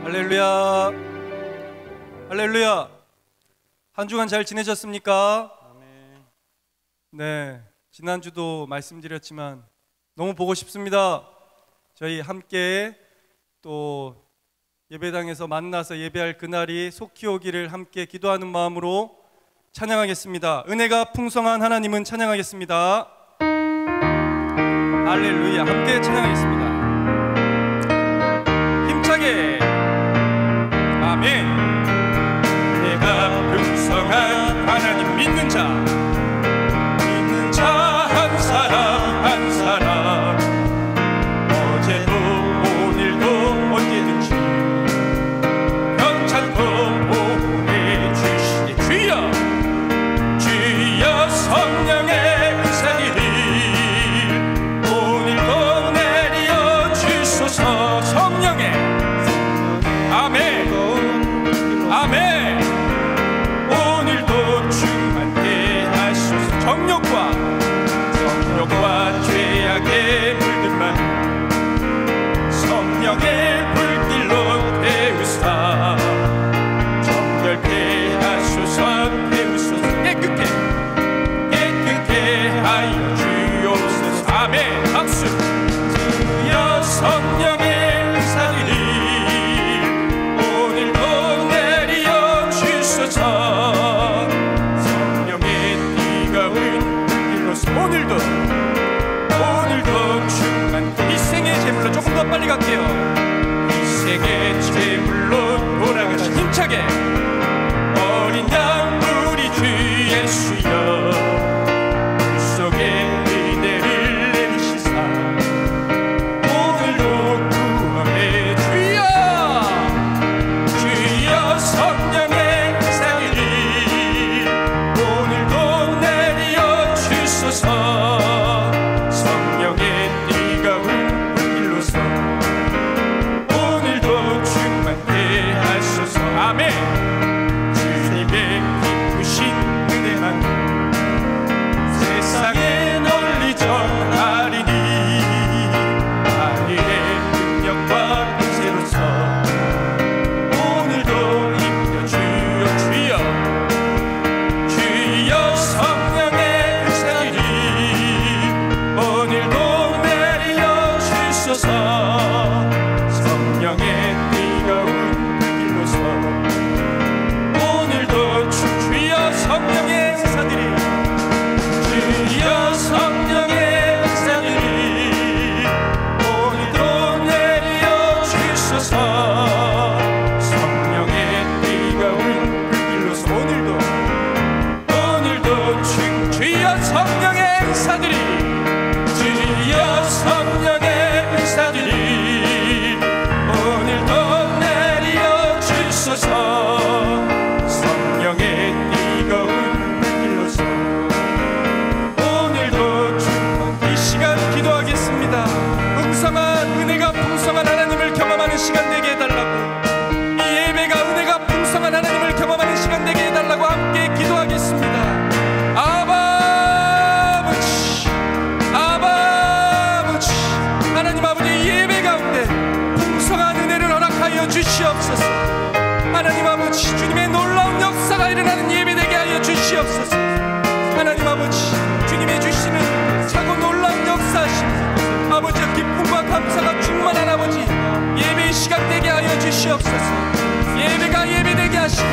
할렐루야, 할렐루야. 한 주간 잘 지내셨습니까? 아멘. 네, 지난주도 말씀드렸지만 너무 보고 싶습니다. 저희 함께 또 예배당에서 만나서 예배할 그날이 속히 오기를 함께 기도하는 마음으로 찬양하겠습니다. 은혜가 풍성한 하나님은 찬양하겠습니다. 할렐루야. 함께 찬양하겠습니다. 힘차게. 아멘. 은혜가 풍성한 하나님 믿는 자 한 사람 한 사람, 어제도 오늘도 언제든지 평창도 보내주시니 주여 주여 성령의 은사들이 오늘도 내려 주소서. 성령의 아멘 아멘. 오늘도 충만케 하소서. 정욕과 죄악에 물들만 성령의 불길로 태우사. 정결케 하소서. 태우소서. 깨끗게 하여 주옵소서. 아멘. 박수. 주여 성령의 은사들이 오늘도 내려 주소서. 성령의 뜨거운 불길로서 오늘도 충만 이 생의 제물로. 조금 더 빨리 갈게요. 이 생의 제물로 돌아가신 힘차게 어린 양 우리 주 예수여, 그 속에 은혜를 내리시사 오늘도 구원해 주여. 주여 성령의 은사들이 오늘도 내려 주소서. 아멘. 주님의 기쁘신 은혜만 세상에 널리 전하리니 하늘의 능력과 권세로서 오늘도 입혀 주여. 주여 성령의 은사들이 오늘도 내려 주소서. 성령의 뜨거운 성령의 은사들이 주여 성령의 은사들이 오늘도 내려 주소서. 성령의 뜨거운 불길로서 오늘도 주여 성령의 은사들이 주여 성령의 은사들이 오늘도 내려 주소서. 성령의 은혜가 풍성한 하나님을 경험하는 시간 되게 해달라고, 이 예배가 은혜가 풍성한 하나님을 경험하는 시간 되게 해달라고 함께 기도하겠습니다. 아버지 하나님 아버지, 이 예배 가운데 풍성한 은혜를 허락하여 주시옵소서. 하나님 아버지, 주님의 놀라운 역사가 일어나는 예배 되게 하여 주시옵소서. 하나님 아버지, 주님의 주시는 차고 놀라운 역사하십니다. 아버지, 기쁨과 감사가 충만한 아버지 예배의 시간 되게 하여 주시옵소서. 예배가 예배되게 하시고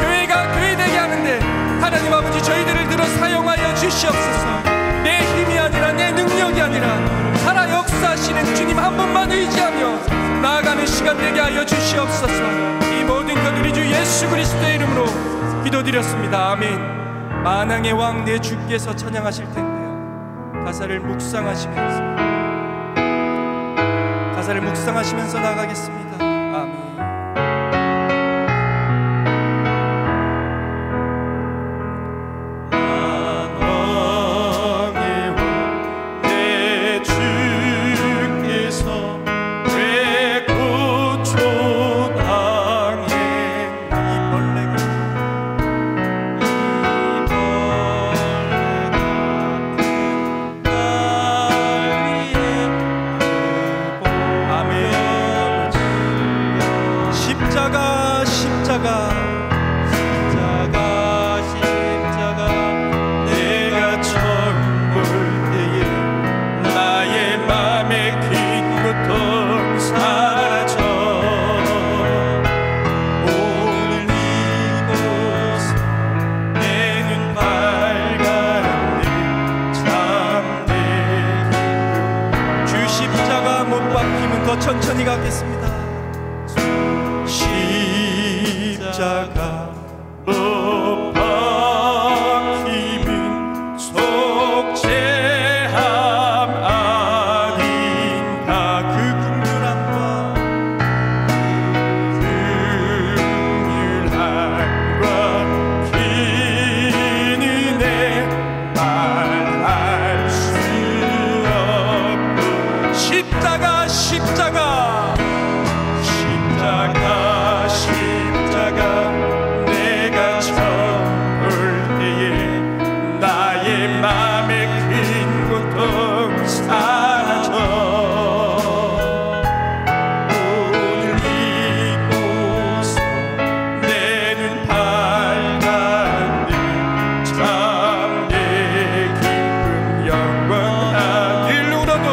교회가 교회되게 하는데 하나님 아버지, 저희들을 들어 사용하여 주시옵소서. 내 힘이 아니라 내 능력이 아니라 살아 역사하시는 주님 한 분만 의지하며 나아가는 시간 되게 하여 주시옵소서. 이 모든 것 우리 주 예수 그리스도의 이름으로 기도드렸습니다. 아멘. 만왕의 왕 내 주께서 찬양하실 텐데요, 가사를 묵상하시면서 나가겠습니다. 아멘. 더 천천히 가겠습니다. 십자가 못 박힘은 속죄함 아닌가. 그 긍휼함과 긴 은혜 말할 수 없고. 십자가 십자가 내가 처음 볼 때에 나의 맘에 큰 고통 사라져. 오늘 믿고서 내 눈 밝았네. 참 내 기쁨 영원한 일로 울어도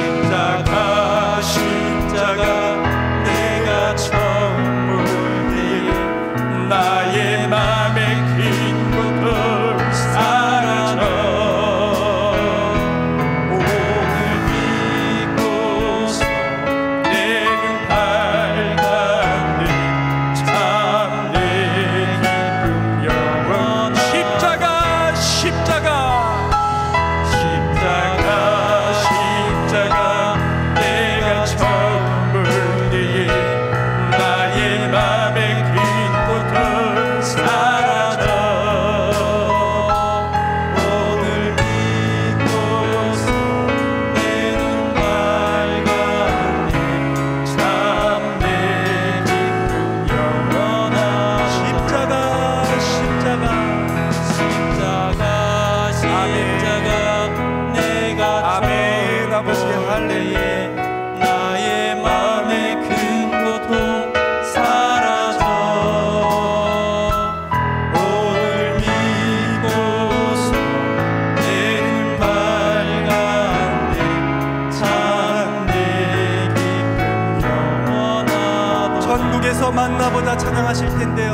십자가 십자가 내가 처음 볼 때에 나의 맘에 긴 고통 사라져. 오늘 믿고서 내 눈 밝았네. 참 내 기쁨 영원. 십자가 내가 처음 볼 때에 나의 맘에 긴 고통 사라져. 오늘 믿고서 내 눈 밝았네. 참 내 기쁨 영원한. 십자가 내가 아멘. 아버지 할렐루야. 나의 맘에 큰 고통 사라져. 오늘 믿고서 내 눈 밝았네. 참 내 기쁨 영원하도록. 전국에서 만나보다 찬양하실 텐데요,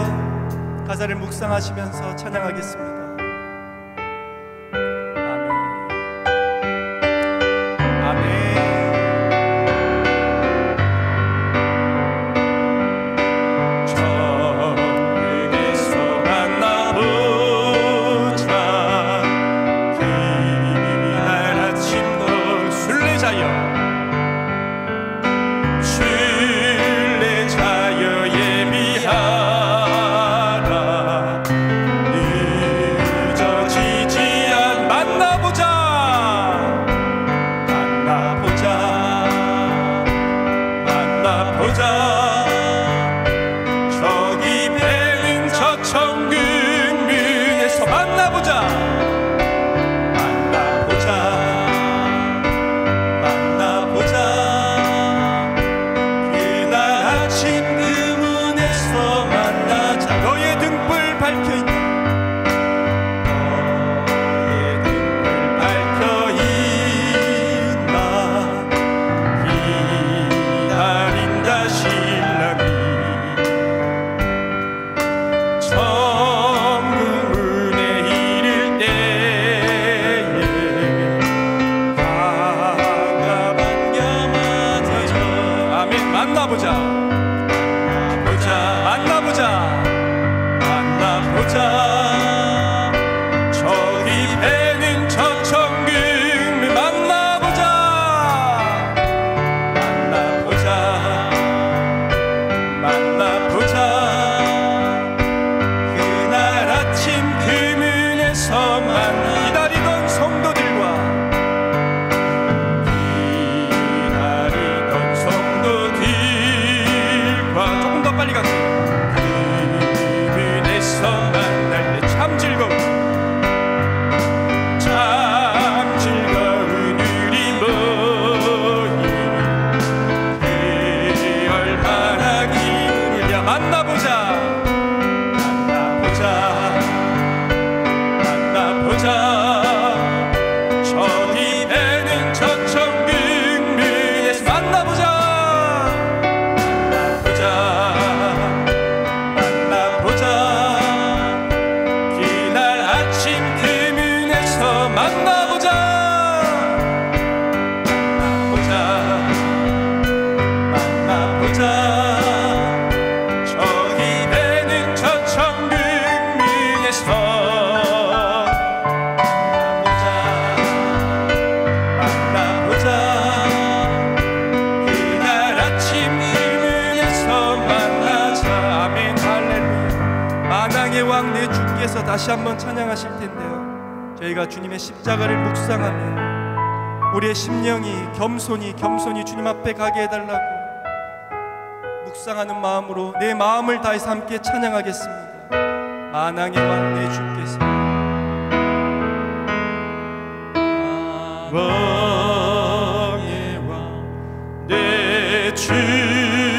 가사를 묵상하시면서 찬양하겠습니다. 순례자여 예비하라. 늦어지지 않 만나보자. 다시 한번 찬양하실 텐데요, 저희가 주님의 십자가를 묵상하며 우리의 심령이 겸손히 주님 앞에 가게 해달라고 묵상하는 마음으로 내 마음을 다해서 함께 찬양하겠습니다. 만왕의 왕 내 주께서, 왕의 왕 내 주께서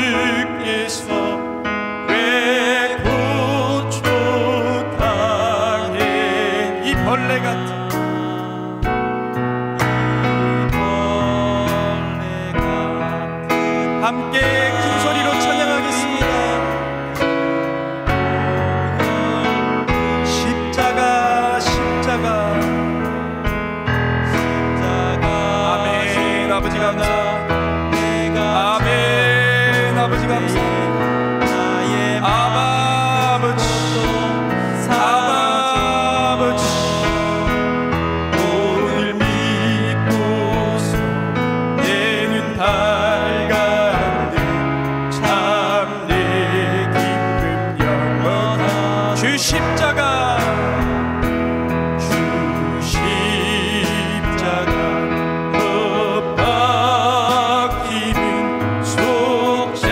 왜 고초당해 이 벌레 같은 함께 큰 소리로 찬양하겠습니다. 십자가 십자가 아멘. 아버지 감사합니다. 아멘. 아버지 감사합니다. 아바 아버지, 아바 아버지, 오늘 믿고서 내 눈 밝았네. 참 내 기쁨 영원한 주 십자가, 주 십자가 못 박히는 속죄함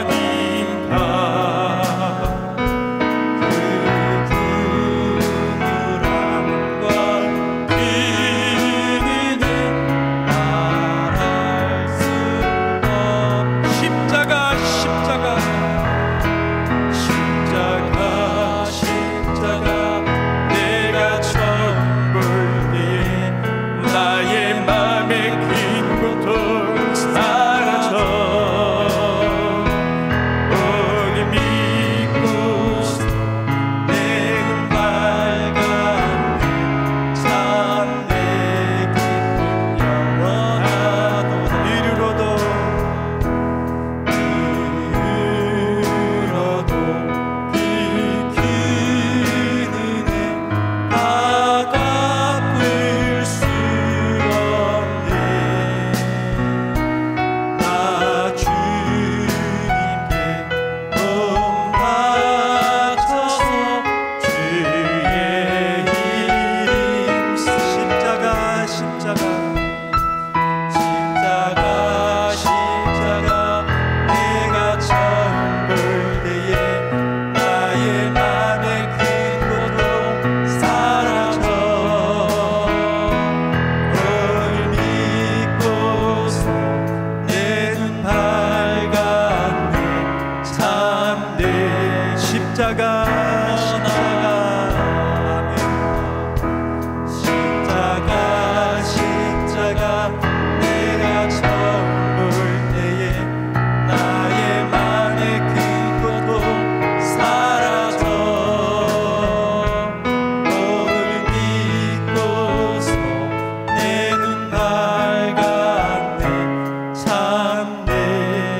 아닌가. 그 분유함과 비는 말할 수 십자가 십자가 십자가 내가 처음 볼 때에 나의 맘의 긴 고통 사라져. 오늘 믿고서 내 눈 밝았네. 참 내 기쁨 영원하도다. 이르러도 비키는 해 다 갚을 수 없네. 나 주님께 몸 바쳐서 주의 힘쓰. 십자가 십자가 십자가 내가 처음 볼 때에 나의 맘의 큰 고통 사라져. 오늘 믿고서 내 눈 밝았네. 참 내 십자가 십자가 내가 처음 볼 때에 나의 맘의 큰 고통 사라져. 오늘 믿고서 내 눈 밝았네. 참 내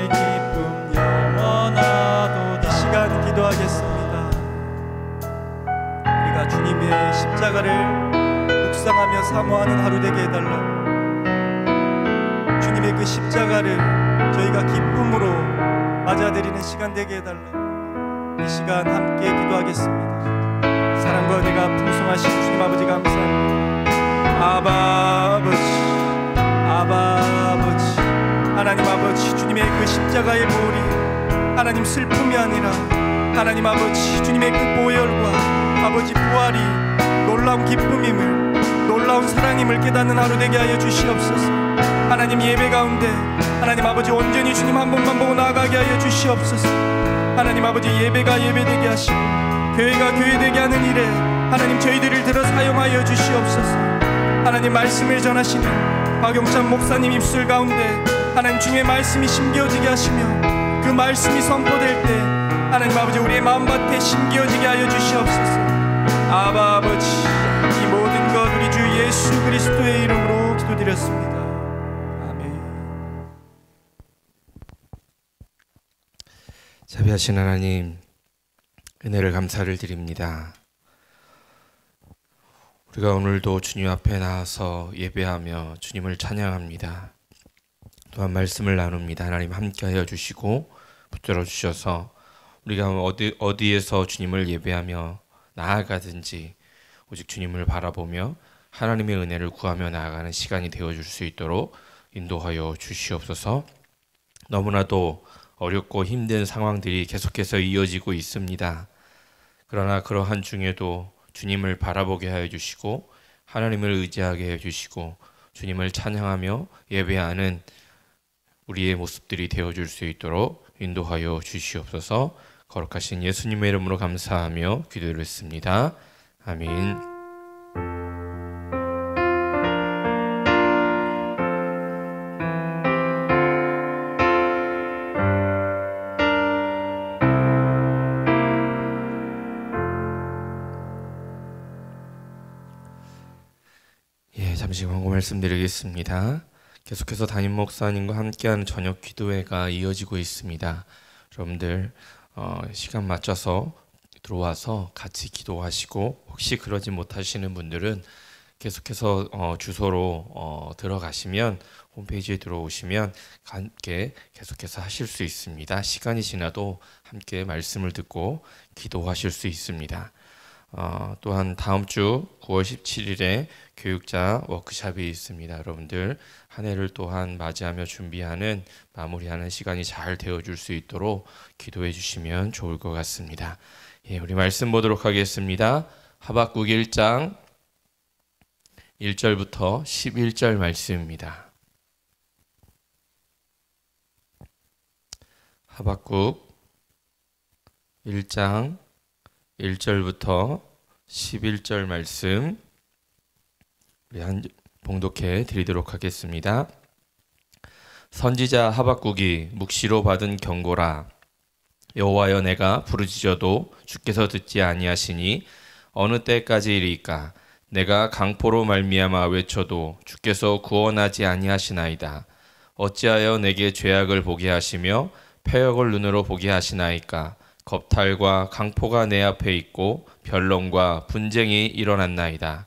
기쁨 영원하도다. 이 시간 기도하겠습니다. 우리가 주님의 십자가를 묵상하며 사모하는 하루 되게 해달라고, 주님의 그 십자가를 저희가 기쁨으로 맞아들이는 시간 되게 해달라고 이 시간 함께 기도하겠습니다. 사랑과 은혜가 풍성하신 주님 아버지 감사합니다. 아바 아버지, 아바 아버지, 하나님 아버지, 주님의 그 십자가의 보혈이 하나님 슬픔이 아니라 하나님 아버지 주님의 그 보혈과 아버지 부활이 놀라운 기쁨임을, 놀라운 사랑임을 깨닫는 하루 되게 하여 주시옵소서. 하나님 예배 가운데 하나님 아버지 온전히 주님 한 분만 보고 나아가게 하여 주시옵소서. 하나님 아버지 예배가 예배되게 하시고 교회가 교회되게 하는 일에 하나님 저희들을 들어 사용하여 주시옵소서. 하나님 말씀을 전하시는 박용찬 목사님 입술 가운데 하나님 주님의 말씀이 심겨지게 하시며 그 말씀이 선포될 때 하나님 아버지 우리의 마음밭에 심겨지게 하여 주시옵소서. 아바 아버지, 이 모든 것 우리 주 예수 그리스도의 이름으로 기도드렸습니다. 아멘. 자비하신 하나님, 은혜를 감사를 드립니다. 우리가 오늘도 주님 앞에 나와서 예배하며 주님을 찬양합니다. 또한 말씀을 나눕니다. 하나님 함께하여 주시고 붙들어 주셔서 우리가 어디에서 주님을 예배하며 나아가든지 오직 주님을 바라보며 하나님의 은혜를 구하며 나아가는 시간이 되어줄 수 있도록 인도하여 주시옵소서. 너무나도 어렵고 힘든 상황들이 계속해서 이어지고 있습니다. 그러나 그러한 중에도 주님을 바라보게 하여 주시고 하나님을 의지하게 해 주시고 주님을 찬양하며 예배하는 우리의 모습들이 되어줄 수 있도록 인도하여 주시옵소서. 거룩하신 예수님의 이름으로 감사하며 기도드렸습니다. 아멘. 잠시 광고 말씀드리겠습니다. 계속해서 담임 목사님과 함께하는 저녁 기도회가 이어지고 있습니다. 여러분들 시간 맞춰서 들어와서 같이 기도하시고, 혹시 그러지 못하시는 분들은 계속해서 주소로 들어가시면 홈페이지에 들어오시면 함께 계속해서 하실 수 있습니다. 시간이 지나도 함께 말씀을 듣고 기도하실 수 있습니다. 또한 다음 주 9월 17일에 교육자 워크숍이 있습니다. 여러분들 한 해를 또한 맞이하며 준비하는 마무리하는 시간이 잘 되어줄 수 있도록 기도해 주시면 좋을 것 같습니다. 예, 우리 말씀 보도록 하겠습니다. 하박국 1장 1절부터 11절 말씀입니다. 하박국 1장 1절부터 11절 말씀 우리 봉독해 드리도록 하겠습니다. 선지자 하박국이 묵시로 받은 경고라. 여호와여, 내가 부르짖어도 주께서 듣지 아니하시니 어느 때까지이리까? 내가 강포로 말미암아 외쳐도 주께서 구원하지 아니하시나이다. 어찌하여 내게 죄악을 보게 하시며 패역을 눈으로 보게 하시나이까? 겁탈과 강포가 내 앞에 있고 변론과 분쟁이 일어났나이다.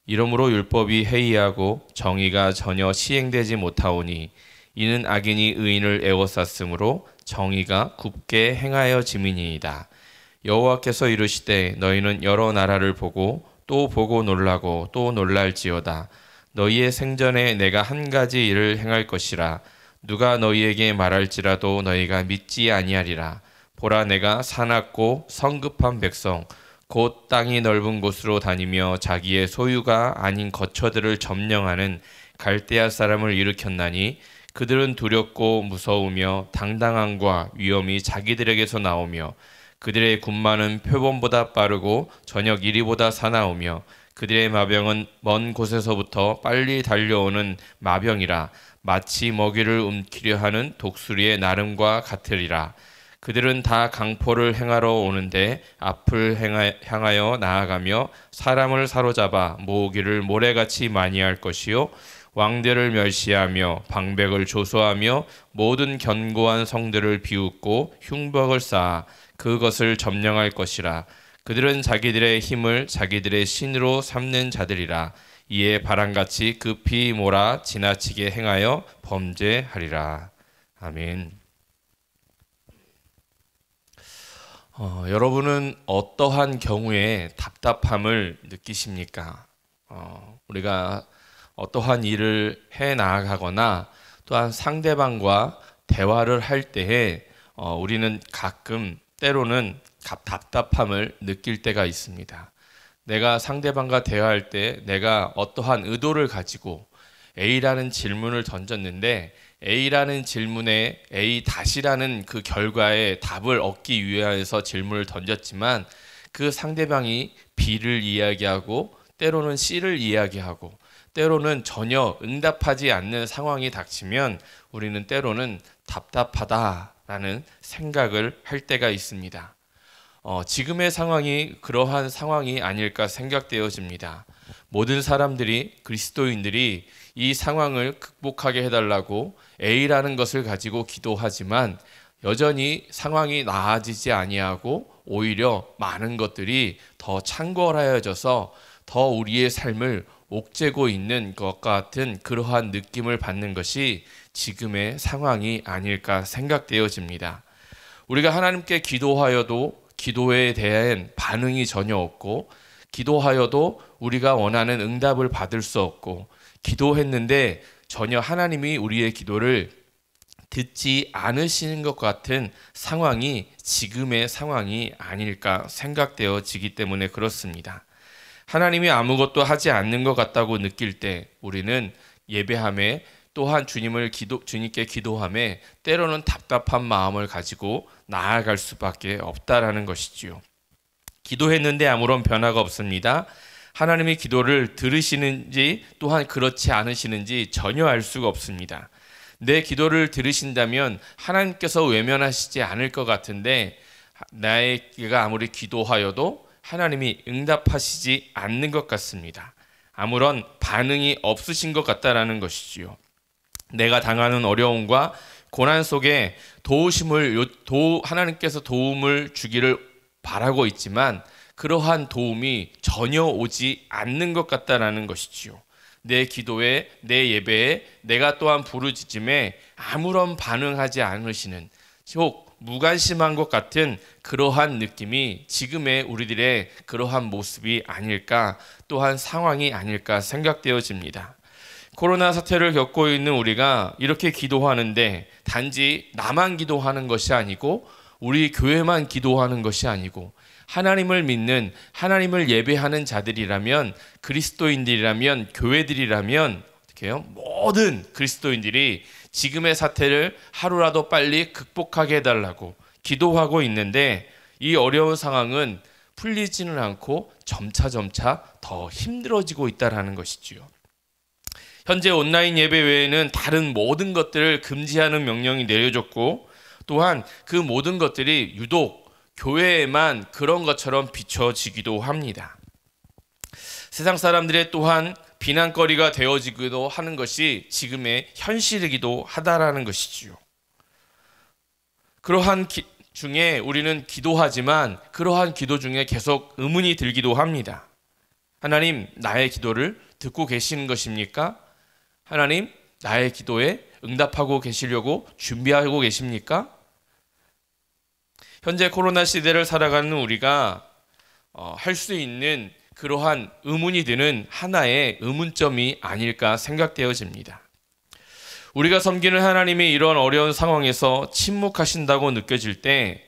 이러므로 율법이 해이하고 정의가 전혀 시행되지 못하오니 이는 악인이 의인을 애워쌌으므로 정의가 굽게 행하여 짐이니이다. 여호와께서 이르시되 너희는 여러 나라를 보고 또 보고 놀라고 또 놀랄지어다. 너희의 생전에 내가 한 가지 일을 행할 것이라. 누가 너희에게 말할지라도 너희가 믿지 아니하리라. 보라, 내가 사납고 성급한 백성 곧 땅이 넓은 곳으로 다니며 자기의 소유가 아닌 거처들을 점령하는 갈대아 사람을 일으켰나니 그들은 두렵고 무서우며 당당함과 위엄이 자기들에게서 나오며 그들의 군마는 표범보다 빠르고 저녁 이리보다 사나우며 그들의 마병은 먼 곳에서부터 빨리 달려오는 마병이라. 마치 먹이를 움키려 하는 독수리의 나름과 같으리라. 그들은 다 강포를 행하러 오는데 앞을 향하여 나아가며 사람을 사로잡아 모으기를 모래같이 많이 할 것이요 왕들을 멸시하며 방백을 조소하며 모든 견고한 성들을 비웃고 흉벽을 쌓아 그것을 점령할 것이라. 그들은 자기들의 힘을 자기들의 신으로 삼는 자들이라. 이에 바람같이 급히 몰아 지나치게 행하여 범죄하리라. 아멘. 여러분은 어떠한 경우에 답답함을 느끼십니까? 우리가 어떠한 일을 해 나아가거나 또한 상대방과 대화를 할 때에 우리는 가끔 때로는 답답함을 느낄 때가 있습니다. 내가 상대방과 대화할 때 내가 어떠한 의도를 가지고 A라는 질문을 던졌는데 A라는 질문에 A-라는 그 결과에 답을 얻기 위해서 질문을 던졌지만 그 상대방이 B를 이야기하고 때로는 C를 이야기하고 때로는 전혀 응답하지 않는 상황이 닥치면 우리는 때로는 답답하다라는 생각을 할 때가 있습니다. 지금의 상황이 그러한 상황이 아닐까 생각되어집니다. 모든 사람들이, 그리스도인들이 이 상황을 극복하게 해달라고 A라는 것을 가지고 기도하지만 여전히 상황이 나아지지 아니하고 오히려 많은 것들이 더 창궐하여져서 더 우리의 삶을 옥죄고 있는 것 같은 그러한 느낌을 받는 것이 지금의 상황이 아닐까 생각되어집니다. 우리가 하나님께 기도하여도 기도에 대한 반응이 전혀 없고, 기도하여도 우리가 원하는 응답을 받을 수 없고, 기도했는데 전혀 하나님이 우리의 기도를 듣지 않으시는 것 같은 상황이 지금의 상황이 아닐까 생각되어지기 때문에 그렇습니다. 하나님이 아무것도 하지 않는 것 같다고 느낄 때 우리는 예배함에, 또한 주님께 기도함에 때로는 답답한 마음을 가지고 나아갈 수밖에 없다라는 것이지요. 기도했는데 아무런 변화가 없습니다. 하나님이 기도를 들으시는지 또한 그렇지 않으시는지 전혀 알 수가 없습니다. 내 기도를 들으신다면 하나님께서 외면하시지 않을 것 같은데, 나에게가 아무리 기도하여도 하나님이 응답하시지 않는 것 같습니다. 아무런 반응이 없으신 것 같다라는 것이지요. 내가 당하는 어려움과 고난 속에 하나님께서 도움을 주기를 바라고 있지만 그러한 도움이 전혀 오지 않는 것 같다라는 것이지요. 내 기도에, 내 예배에, 내가 또한 부르짖음에 아무런 반응하지 않으시는, 혹 무관심한 것 같은 그러한 느낌이 지금의 우리들의 그러한 모습이 아닐까, 또한 상황이 아닐까 생각되어집니다. 코로나 사태를 겪고 있는 우리가 이렇게 기도하는데 단지 나만 기도하는 것이 아니고, 우리 교회만 기도하는 것이 아니고, 하나님을 믿는, 하나님을 예배하는 자들이라면, 그리스도인들이라면, 교회들이라면 어떻게 해요? 모든 그리스도인들이 지금의 사태를 하루라도 빨리 극복하게 해달라고 기도하고 있는데, 이 어려운 상황은 풀리지는 않고 점차 더 힘들어지고 있다는 것이지요. 현재 온라인 예배 외에는 다른 모든 것들을 금지하는 명령이 내려졌고, 또한 그 모든 것들이 유독 교회에만 그런 것처럼 비춰지기도 합니다. 세상 사람들의 또한 비난거리가 되어지기도 하는 것이 지금의 현실이기도 하다라는 것이지요. 그러한 중에 우리는 기도하지만 그러한 기도 중에 계속 의문이 들기도 합니다. 하나님, 나의 기도를 듣고 계시는 것입니까? 하나님, 나의 기도에 응답하고 계시려고 준비하고 계십니까? 현재 코로나 시대를 살아가는 우리가 할 수 있는 그러한 의문이 드는 하나의 의문점이 아닐까 생각되어집니다. 우리가 섬기는 하나님이 이런 어려운 상황에서 침묵하신다고 느껴질 때,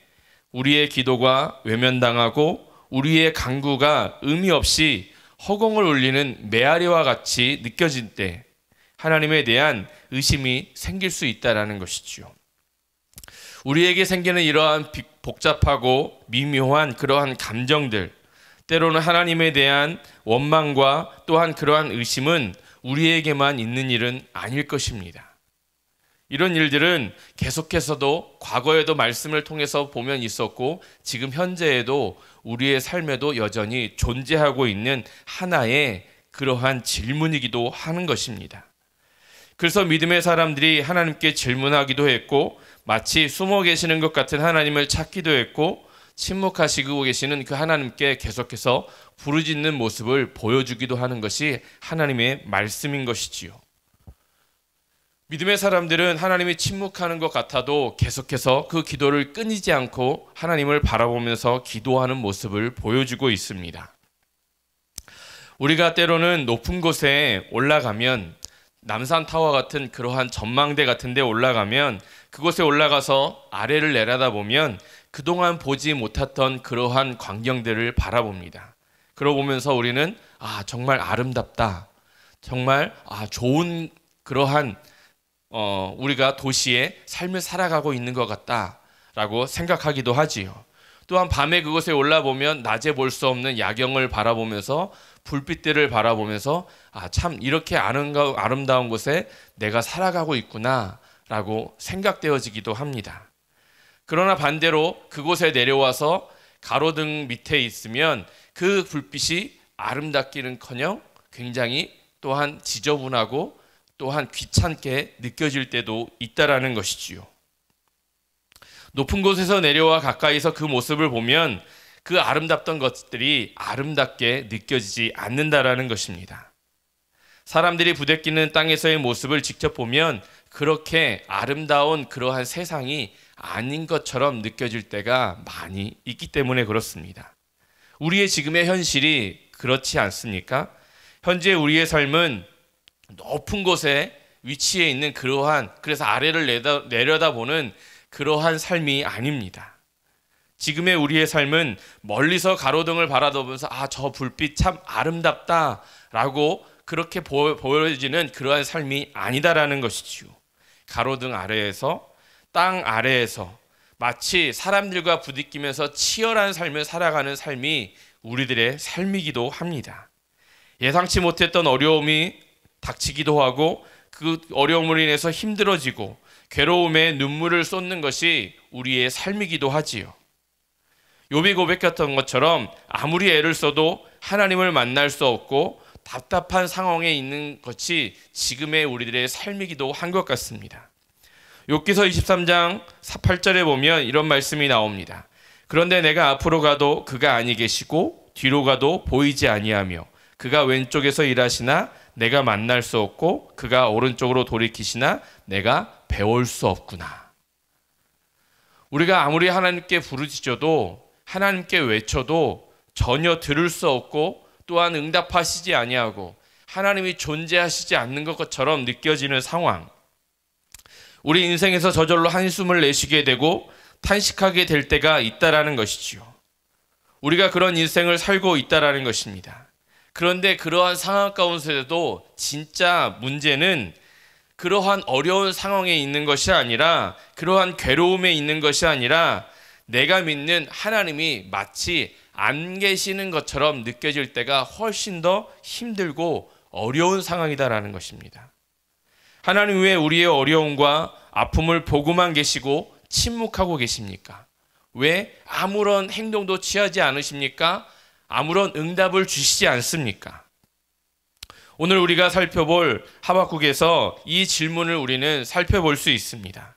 우리의 기도가 외면당하고 우리의 간구가 의미 없이 허공을 울리는 메아리와 같이 느껴질 때 하나님에 대한 의심이 생길 수 있다는 것이지요. 우리에게 생기는 이러한 복잡하고 미묘한 그러한 감정들, 때로는 하나님에 대한 원망과 또한 그러한 의심은 우리에게만 있는 일은 아닐 것입니다. 이런 일들은 계속해서도 과거에도 말씀을 통해서 보면 있었고, 지금 현재에도 우리의 삶에도 여전히 존재하고 있는 하나의 그러한 질문이기도 하는 것입니다. 그래서 믿음의 사람들이 하나님께 질문하기도 했고, 마치 숨어 계시는 것 같은 하나님을 찾기도 했고, 침묵하시고 계시는 그 하나님께 계속해서 부르짖는 모습을 보여주기도 하는 것이 하나님의 말씀인 것이지요. 믿음의 사람들은 하나님이 침묵하는 것 같아도 계속해서 그 기도를 끊이지 않고 하나님을 바라보면서 기도하는 모습을 보여주고 있습니다. 우리가 때로는 높은 곳에 올라가면, 남산타워 같은 그러한 전망대 같은 데 올라가면, 그곳에 올라가서 아래를 내려다보면 그동안 보지 못했던 그러한 광경들을 바라봅니다. 그러고 보면서 우리는 정말 아름답다, 정말 좋은 그러한 우리가 도시의 삶을 살아가고 있는 것 같다라고 생각하기도 하지요. 또한 밤에 그곳에 올라보면 낮에 볼 수 없는 야경을 바라보면서, 불빛들을 바라보면서 참 이렇게 아름다운 곳에 내가 살아가고 있구나 라고 생각되어지기도 합니다. 그러나 반대로 그곳에 내려와서 가로등 밑에 있으면 그 불빛이 아름답기는커녕 굉장히 또한 지저분하고 또한 귀찮게 느껴질 때도 있다라는 것이지요. 높은 곳에서 내려와 가까이서 그 모습을 보면 그 아름답던 것들이 아름답게 느껴지지 않는다라는 것입니다. 사람들이 부대끼는 땅에서의 모습을 직접 보면 그렇게 아름다운 그러한 세상이 아닌 것처럼 느껴질 때가 많이 있기 때문에 그렇습니다. 우리의 지금의 현실이 그렇지 않습니까? 현재 우리의 삶은 높은 곳에 위치해 있는 그래서 아래를 내려다보는 그러한 삶이 아닙니다. 지금의 우리의 삶은 멀리서 가로등을 바라보면서 저 불빛 참 아름답다라고 그렇게 보여지는 그러한 삶이 아니다라는 것이지요. 가로등 아래에서, 땅 아래에서 마치 사람들과 부딪히면서 치열한 삶을 살아가는 삶이 우리들의 삶이기도 합니다. 예상치 못했던 어려움이 닥치기도 하고 그 어려움으로 인해서 힘들어지고 괴로움에 눈물을 쏟는 것이 우리의 삶이기도 하지요. 욥이 고백했던 것처럼 아무리 애를 써도 하나님을 만날 수 없고 답답한 상황에 있는 것이 지금의 우리들의 삶이기도 한 것 같습니다. 욥기서 23장 8절에 보면 이런 말씀이 나옵니다. 그런데 내가 앞으로 가도 그가 아니 계시고 뒤로 가도 보이지 아니하며 그가 왼쪽에서 일하시나 내가 만날 수 없고 그가 오른쪽으로 돌이키시나 내가 배울 수 없구나. 우리가 아무리 하나님께 부르짖어도 하나님께 외쳐도 전혀 들을 수 없고 또한 응답하시지 아니하고 하나님이 존재하시지 않는 것처럼 느껴지는 상황, 우리 인생에서 저절로 한숨을 내쉬게 되고 탄식하게 될 때가 있다라는 것이지요. 우리가 그런 인생을 살고 있다라는 것입니다. 그런데 그러한 상황 가운데도 진짜 문제는 그러한 어려운 상황에 있는 것이 아니라, 그러한 괴로움에 있는 것이 아니라 내가 믿는 하나님이 마치 안 계시는 것처럼 느껴질 때가 훨씬 더 힘들고 어려운 상황이다라는 것입니다. 하나님 왜 우리의 어려움과 아픔을 보고만 계시고 침묵하고 계십니까? 왜 아무런 행동도 취하지 않으십니까? 아무런 응답을 주시지 않습니까? 오늘 우리가 살펴볼 하박국에서 이 질문을 우리는 살펴볼 수 있습니다.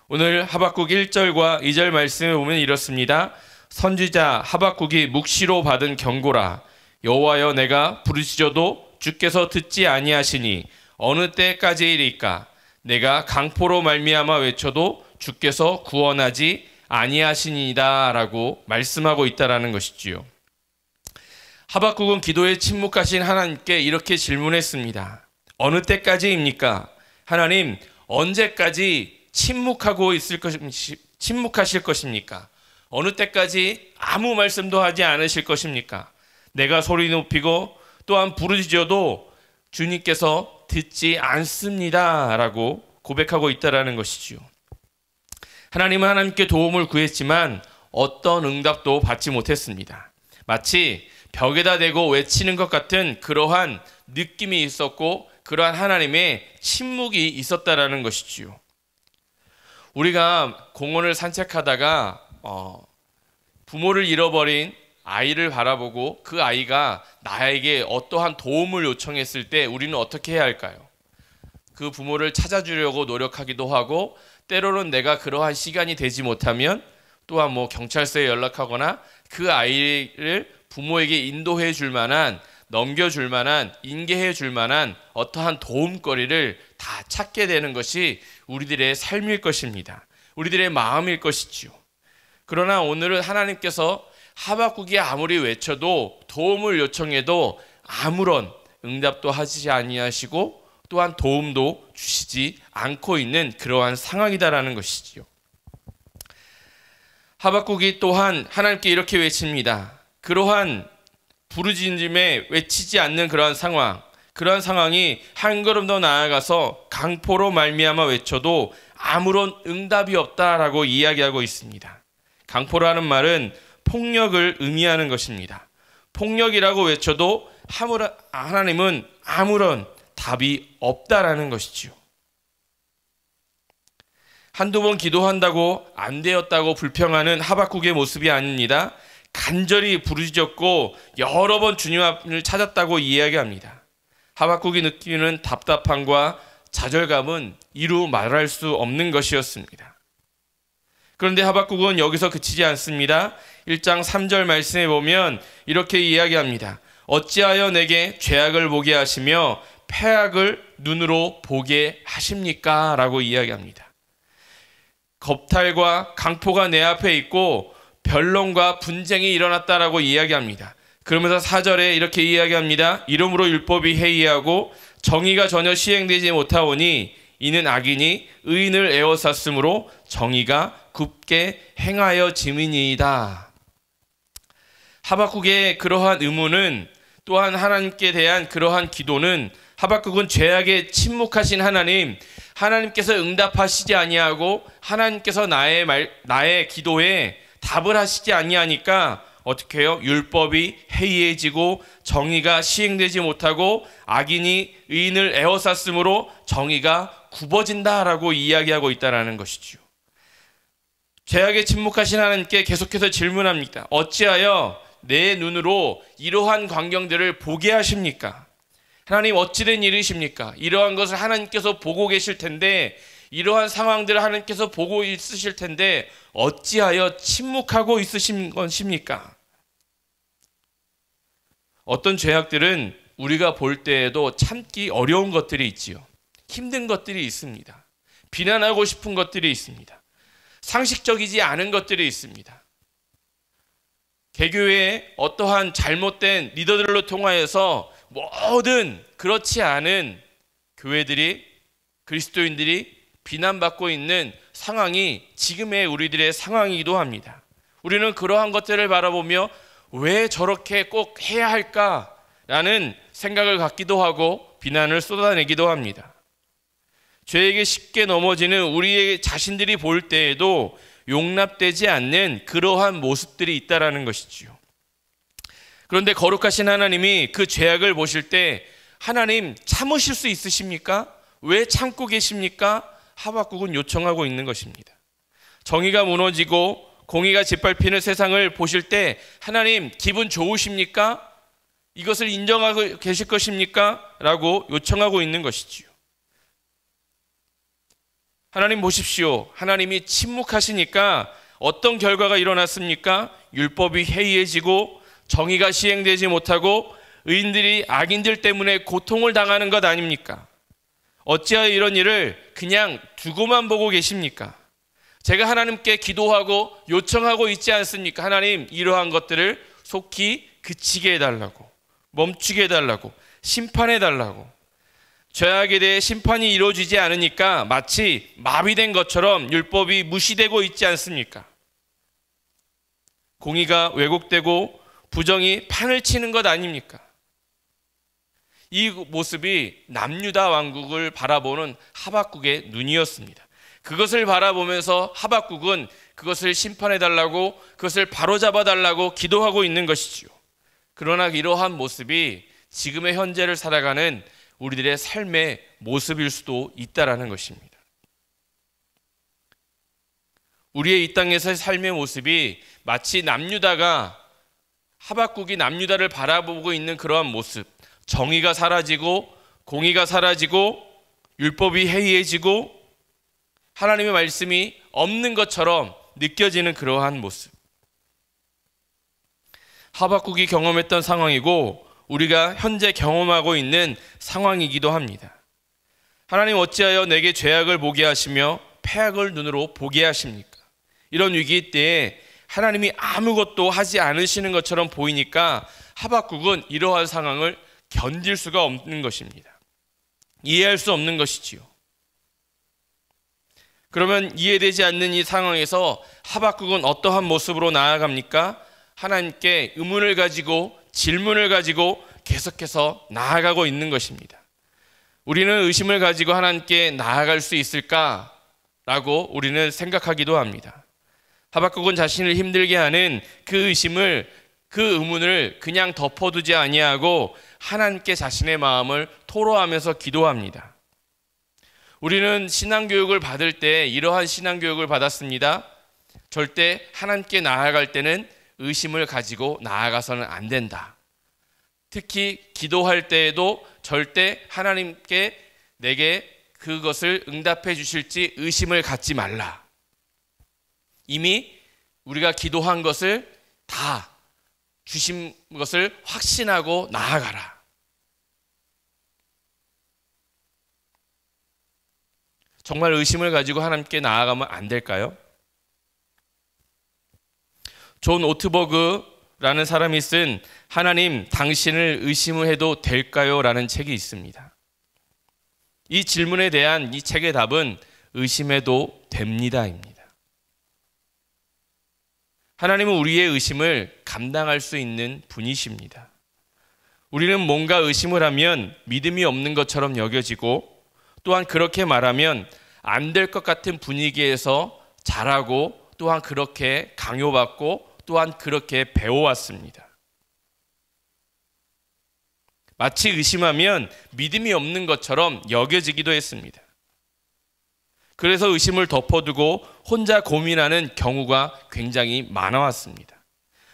오늘 하박국 1절과 2절 말씀에 보면 이렇습니다. 선지자 하박국이 묵시로 받은 경고라. 여호와여, 내가 부르짖어도 주께서 듣지 아니하시니 어느 때까지이리까? 내가 강포로 말미암아 외쳐도 주께서 구원하지 아니하시니이다 라고 말씀하고 있다라는 것이지요. 하박국은 기도에 침묵하신 하나님께 이렇게 질문했습니다. 어느 때까지입니까? 하나님, 언제까지 침묵하실 것입니까? 어느 때까지 아무 말씀도 하지 않으실 것입니까? 내가 소리 높이고 또한 부르짖어도 주님께서 듣지 않습니다 라고 고백하고 있다라는 것이지요. 하나님은 하나님께 도움을 구했지만 어떤 응답도 받지 못했습니다. 마치 벽에다 대고 외치는 것 같은 그러한 느낌이 있었고 그러한 하나님의 침묵이 있었다라는 것이지요. 우리가 공원을 산책하다가 부모를 잃어버린 아이를 바라보고 그 아이가 나에게 어떠한 도움을 요청했을 때 우리는 어떻게 해야 할까요? 그 부모를 찾아주려고 노력하기도 하고, 때로는 내가 그러한 시간이 되지 못하면 또한 경찰서에 연락하거나 그 아이를 부모에게 인도해 줄 만한, 넘겨줄 만한, 인계해 줄 만한 어떠한 도움거리를 다 찾게 되는 것이 우리들의 삶일 것입니다. 우리들의 마음일 것이지요. 그러나 오늘은 하나님께서 하박국이 아무리 외쳐도 도움을 요청해도 아무런 응답도 하지 아니하시고 또한 도움도 주시지 않고 있는 그러한 상황이다라는 것이지요. 하박국이 또한 하나님께 이렇게 외칩니다. 그러한 부르짖음에 외치지 않는 그러한 상황이 한 걸음 더 나아가서 강포로 말미암아 외쳐도 아무런 응답이 없다라고 이야기하고 있습니다. 강포라는 말은 폭력을 의미하는 것입니다. 폭력이라고 외쳐도 하나님은 아무런 답이 없다라는 것이죠. 한두 번 기도한다고 안 되었다고 불평하는 하박국의 모습이 아닙니다. 간절히 부르짖었고 여러 번 주님을 찾았다고 이야기합니다. 하박국이 느끼는 답답함과 좌절감은 이루 말할 수 없는 것이었습니다. 그런데 하박국은 여기서 그치지 않습니다. 1장 3절 말씀에 보면 이렇게 이야기합니다. 어찌하여 내게 죄악을 보게 하시며 패악을 눈으로 보게 하십니까? 라고 이야기합니다. 겁탈과 강포가 내 앞에 있고 변론과 분쟁이 일어났다라고 이야기합니다. 그러면서 4절에 이렇게 이야기합니다. 이러므로 율법이 해이하고 정의가 전혀 시행되지 못하오니 이는 악인이 의인을 에워쌌으므로 정의가 굽게 행하여 짐이니이다. 하박국의 그러한 의문은, 또한 하나님께 대한 그러한 기도는, 하박국은 죄악에 침묵하신 하나님께서 응답하시지 아니하고 하나님께서 나의 기도에 답을 하시지 아니하니까 어떻게 해요? 율법이 해이해지고 정의가 시행되지 못하고 악인이 의인을 에워쌌으므로 정의가 굽어진다라고 이야기하고 있다는 것이죠. 죄악에 침묵하신 하나님께 계속해서 질문합니다. 어찌하여 내 눈으로 이러한 광경들을 보게 하십니까? 하나님, 어찌된 일이십니까? 이러한 것을 하나님께서 보고 계실 텐데, 이러한 상황들을 하나님께서 보고 있으실 텐데 어찌하여 침묵하고 있으신 것입니까? 어떤 죄악들은 우리가 볼 때에도 참기 어려운 것들이 있지요. 힘든 것들이 있습니다. 비난하고 싶은 것들이 있습니다. 상식적이지 않은 것들이 있습니다. 개교의 어떠한 잘못된 리더들로 통하여서 모든 그렇지 않은 교회들이, 그리스도인들이 비난받고 있는 상황이 지금의 우리들의 상황이기도 합니다. 우리는 그러한 것들을 바라보며 왜 저렇게 꼭 해야 할까라는 생각을 갖기도 하고 비난을 쏟아내기도 합니다. 죄에게 쉽게 넘어지는 우리의 자신들이 볼 때에도 용납되지 않는 그러한 모습들이 있다라는 것이지요. 그런데 거룩하신 하나님이 그 죄악을 보실 때 하나님 참으실 수 있으십니까? 왜 참고 계십니까? 하박국은 요청하고 있는 것입니다. 정의가 무너지고 공의가 짓밟히는 세상을 보실 때 하나님 기분 좋으십니까? 이것을 인정하고 계실 것입니까? 라고 요청하고 있는 것이지요. 하나님 보십시오. 하나님이 침묵하시니까 어떤 결과가 일어났습니까? 율법이 해이해지고 정의가 시행되지 못하고 의인들이 악인들 때문에 고통을 당하는 것 아닙니까? 어찌하여 이런 일을 그냥 두고만 보고 계십니까? 제가 하나님께 기도하고 요청하고 있지 않습니까? 하나님, 이러한 것들을 속히 그치게 해달라고, 멈추게 해달라고, 심판해달라고. 죄악에 대해 심판이 이루어지지 않으니까 마치 마비된 것처럼 율법이 무시되고 있지 않습니까? 공의가 왜곡되고 부정이 판을 치는 것 아닙니까? 이 모습이 남유다 왕국을 바라보는 하박국의 눈이었습니다. 그것을 바라보면서 하박국은 그것을 심판해달라고, 그것을 바로잡아달라고 기도하고 있는 것이지요. 그러나 이러한 모습이 지금의 현재를 살아가는 우리들의 삶의 모습일 수도 있다라는 것입니다. 우리의 이 땅에서의 삶의 모습이 마치 남유다가, 하박국이 남유다를 바라보고 있는 그러한 모습, 정의가 사라지고 공의가 사라지고 율법이 해이해지고 하나님의 말씀이 없는 것처럼 느껴지는 그러한 모습, 하박국이 경험했던 상황이고 우리가 현재 경험하고 있는 상황이기도 합니다. 하나님, 어찌하여 내게 죄악을 보게 하시며 패악을 눈으로 보게 하십니까? 이런 위기 때에 하나님이 아무것도 하지 않으시는 것처럼 보이니까 하박국은 이러한 상황을 견딜 수가 없는 것입니다. 이해할 수 없는 것이지요. 그러면 이해되지 않는 이 상황에서 하박국은 어떠한 모습으로 나아갑니까? 하나님께 의문을 가지고, 질문을 가지고 계속해서 나아가고 있는 것입니다. 우리는 의심을 가지고 하나님께 나아갈 수 있을까라고 우리는 생각하기도 합니다. 하박국은 자신을 힘들게 하는 그 의심을, 그 의문을 그냥 덮어두지 아니하고 하나님께 자신의 마음을 토로하면서 기도합니다. 우리는 신앙교육을 받을 때 이러한 신앙교육을 받았습니다. 절대 하나님께 나아갈 때는 의심을 가지고 나아가서는 안 된다. 특히 기도할 때에도 절대 하나님께 내게 그것을 응답해 주실지 의심을 갖지 말라. 이미 우리가 기도한 것을 다 주신 것을 확신하고 나아가라. 정말 의심을 가지고 하나님께 나아가면 안 될까요? 존 오트버그라는 사람이 쓴 하나님 당신을 의심해도 될까요? 라는 책이 있습니다. 이 질문에 대한 이 책의 답은 의심해도 됩니다입니다. 하나님은 우리의 의심을 감당할 수 있는 분이십니다. 우리는 뭔가 의심을 하면 믿음이 없는 것처럼 여겨지고, 또한 그렇게 말하면 안 될 것 같은 분위기에서 자라고, 또한 그렇게 강요받고, 또한 그렇게 배워왔습니다. 마치 의심하면 믿음이 없는 것처럼 여겨지기도 했습니다. 그래서 의심을 덮어두고 혼자 고민하는 경우가 굉장히 많아왔습니다.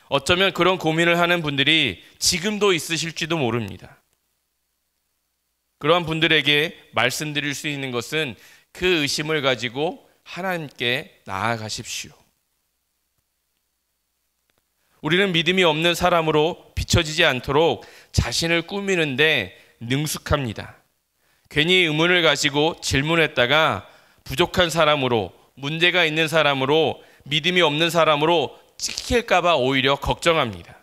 어쩌면 그런 고민을 하는 분들이 지금도 있으실지도 모릅니다. 그러한 분들에게 말씀드릴 수 있는 것은 그 의심을 가지고 하나님께 나아가십시오. 우리는 믿음이 없는 사람으로 비춰지지 않도록 자신을 꾸미는데 능숙합니다. 괜히 의문을 가지고 질문했다가 부족한 사람으로, 문제가 있는 사람으로, 믿음이 없는 사람으로 찍힐까 봐 오히려 걱정합니다.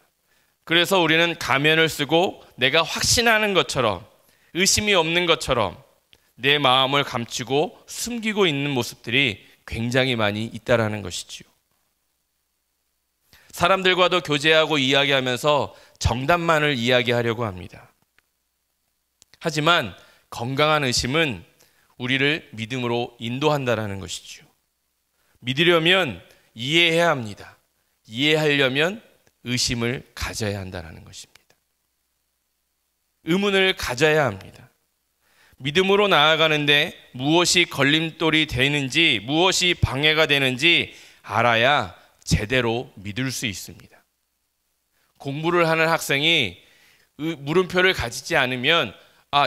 그래서 우리는 가면을 쓰고 내가 확신하는 것처럼, 의심이 없는 것처럼 내 마음을 감추고 숨기고 있는 모습들이 굉장히 많이 있다라는 것이지요. 사람들과도 교제하고 이야기하면서 정답만을 이야기하려고 합니다. 하지만 건강한 의심은 우리를 믿음으로 인도한다라는 것이죠. 믿으려면 이해해야 합니다. 이해하려면 의심을 가져야 한다는 것입니다. 의문을 가져야 합니다. 믿음으로 나아가는데 무엇이 걸림돌이 되는지, 무엇이 방해가 되는지 알아야 제대로 믿을 수 있습니다. 공부를 하는 학생이 물음표를 가지지 않으면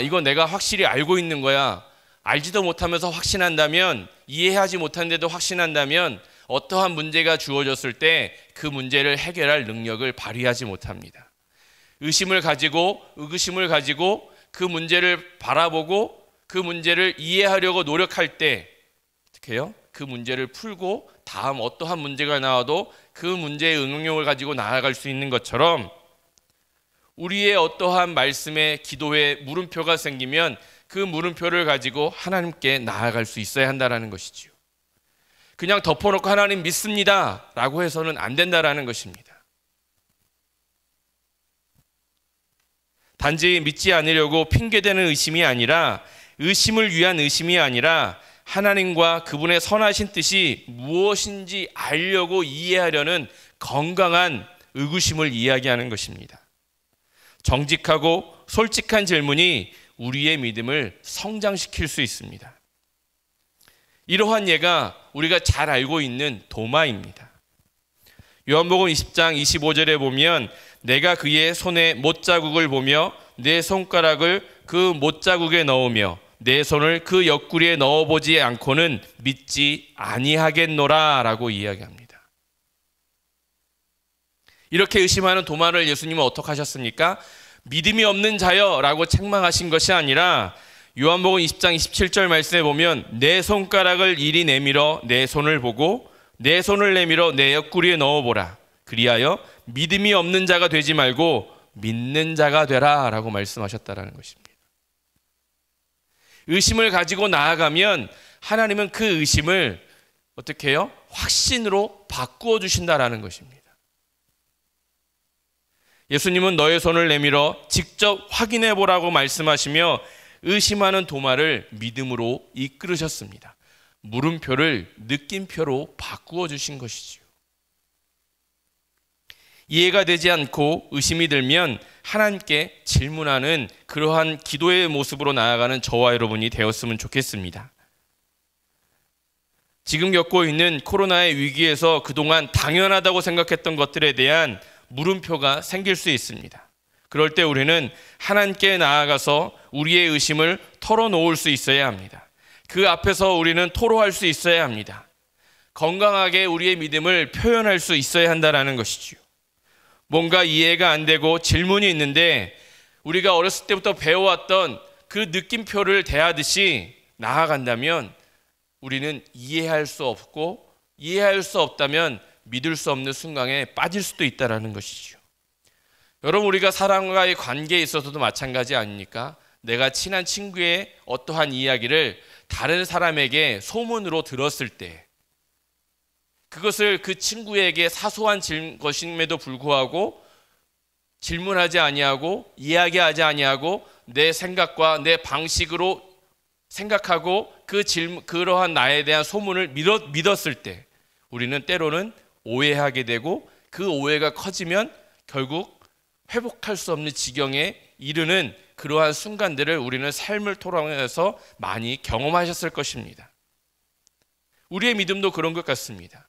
이건 내가 확실히 알고 있는 거야. 알지도 못하면서 확신한다면, 이해하지 못한데도 확신한다면 어떠한 문제가 주어졌을 때 그 문제를 해결할 능력을 발휘하지 못합니다. 의심을 가지고 그 문제를 바라보고 그 문제를 이해하려고 노력할 때 어떻게 해요? 그 문제를 풀고 다음 어떠한 문제가 나와도 그 문제의 응용력을 가지고 나아갈 수 있는 것처럼, 우리의 어떠한 말씀에, 기도에 물음표가 생기면 그 물음표를 가지고 하나님께 나아갈 수 있어야 한다는 것이지요. 그냥 덮어놓고 하나님 믿습니다 라고 해서는 안 된다는 것입니다. 단지 믿지 않으려고 핑계대는 의심이 아니라, 의심을 위한 의심이 아니라 하나님과 그분의 선하신 뜻이 무엇인지 알려고 이해하려는 건강한 의구심을 이야기하는 것입니다. 정직하고 솔직한 질문이 우리의 믿음을 성장시킬 수 있습니다. 이러한 예가 우리가 잘 알고 있는 도마입니다. 요한복음 20장 25절에 보면 내가 그의 손에 못자국을 보며 내 손가락을 그 못자국에 넣으며 내 손을 그 옆구리에 넣어보지 않고는 믿지 아니하겠노라 라고 이야기합니다. 이렇게 의심하는 도마를 예수님은 어떻게 하셨습니까? 믿음이 없는 자여 라고 책망하신 것이 아니라 요한복음 20장 27절 말씀에 보면 내 손가락을 이리 내밀어 내 손을 보고 내 손을 내밀어 내 옆구리에 넣어보라. 그리하여 믿음이 없는 자가 되지 말고 믿는 자가 되라 라고 말씀하셨다라는 것입니다. 의심을 가지고 나아가면 하나님은 그 의심을 어떻게 해요? 확신으로 바꾸어 주신다라는 것입니다. 예수님은 너의 손을 내밀어 직접 확인해 보라고 말씀하시며 의심하는 도마를 믿음으로 이끌으셨습니다. 물음표를 느낌표로 바꾸어 주신 것이지요. 이해가 되지 않고 의심이 들면 하나님께 질문하는 그러한 기도의 모습으로 나아가는 저와 여러분이 되었으면 좋겠습니다. 지금 겪고 있는 코로나의 위기에서 그동안 당연하다고 생각했던 것들에 대한 물음표가 생길 수 있습니다. 그럴 때 우리는 하나님께 나아가서 우리의 의심을 털어놓을 수 있어야 합니다. 그 앞에서 우리는 토로할 수 있어야 합니다. 건강하게 우리의 믿음을 표현할 수 있어야 한다는 것이지요. 뭔가 이해가 안 되고 질문이 있는데 우리가 어렸을 때부터 배워왔던 그 느낌표를 대하듯이 나아간다면 우리는 이해할 수 없고, 이해할 수 없다면 믿을 수 없는 순간에 빠질 수도 있다는 것이죠. 여러분, 우리가 사람과의 관계에 있어서도 마찬가지 아닙니까? 내가 친한 친구의 어떠한 이야기를 다른 사람에게 소문으로 들었을 때 그것을 그 친구에게 사소한 것임에도 불구하고 질문하지 아니하고 이야기하지 아니하고 내 생각과 내 방식으로 생각하고 그러한 나에 대한 소문을 믿었을 때 우리는 때로는 오해하게 되고 그 오해가 커지면 결국 회복할 수 없는 지경에 이르는 그러한 순간들을 우리는 삶을 통해서 많이 경험하셨을 것입니다. 우리의 믿음도 그런 것 같습니다.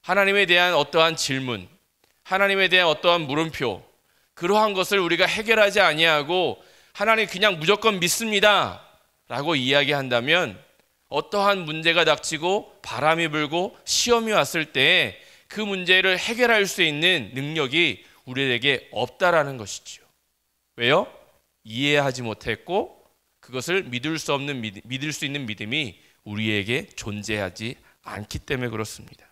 하나님에 대한 어떠한 질문, 하나님에 대한 어떠한 물음표, 그러한 것을 우리가 해결하지 아니하고 하나님 그냥 무조건 믿습니다 라고 이야기한다면 어떠한 문제가 닥치고 바람이 불고 시험이 왔을 때 그 문제를 해결할 수 있는 능력이 우리에게 없다라는 것이죠. 왜요? 이해하지 못했고 그것을 믿을 수 있는 믿음이 우리에게 존재하지 않기 때문에 그렇습니다.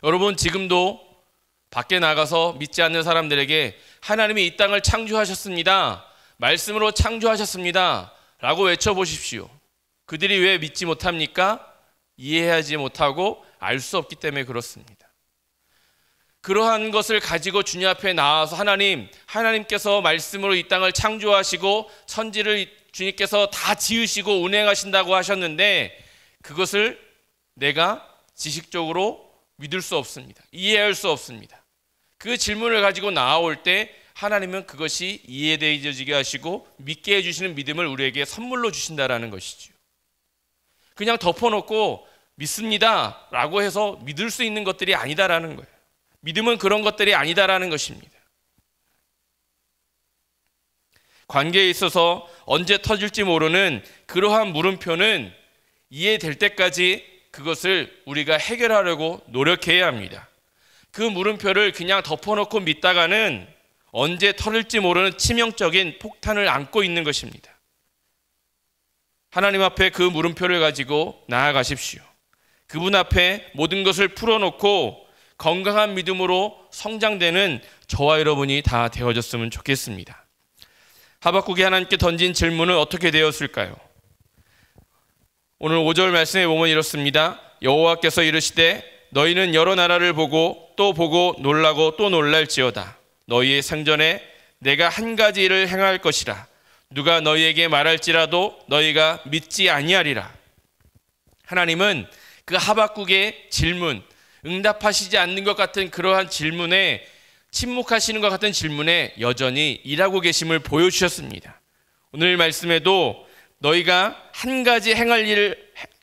여러분, 지금도 밖에 나가서 믿지 않는 사람들에게 하나님이 이 땅을 창조하셨습니다, 말씀으로 창조하셨습니다 라고 외쳐보십시오. 그들이 왜 믿지 못합니까? 이해하지 못하고 알 수 없기 때문에 그렇습니다. 그러한 것을 가지고 주님 앞에 나와서 하나님께서 말씀으로 이 땅을 창조하시고 천지를 주님께서 다 지으시고 운행하신다고 하셨는데 그것을 내가 지식적으로 믿을 수 없습니다. 이해할 수 없습니다. 그 질문을 가지고 나올 때 하나님은 그것이 이해되어지게 하시고 믿게 해주시는 믿음을 우리에게 선물로 주신다라는 것이죠. 그냥 덮어놓고 믿습니다 라고 해서 믿을 수 있는 것들이 아니다라는 거예요. 믿음은 그런 것들이 아니다라는 것입니다. 관계에 있어서 언제 터질지 모르는 그러한 물음표는 이해될 때까지 그것을 우리가 해결하려고 노력해야 합니다. 그 물음표를 그냥 덮어놓고 믿다가는 언제 터질지 모르는 치명적인 폭탄을 안고 있는 것입니다. 하나님 앞에 그 물음표를 가지고 나아가십시오. 그분 앞에 모든 것을 풀어놓고 건강한 믿음으로 성장되는 저와 여러분이 다 되어졌으면 좋겠습니다. 하박국이 하나님께 던진 질문은 어떻게 되었을까요? 오늘 5절 말씀에 보면 이렇습니다. 여호와께서 이르시되 너희는 여러 나라를 보고 또 보고 놀라고 또 놀랄지어다. 너희의 생전에 내가 한 가지 일을 행할 것이라. 누가 너희에게 말할지라도 너희가 믿지 아니하리라. 하나님은 그 하박국의 질문, 응답하시지 않는 것 같은 그러한 질문에, 침묵하시는 것 같은 질문에 여전히 일하고 계심을 보여주셨습니다. 오늘 말씀에도 너희가 한 가지 행할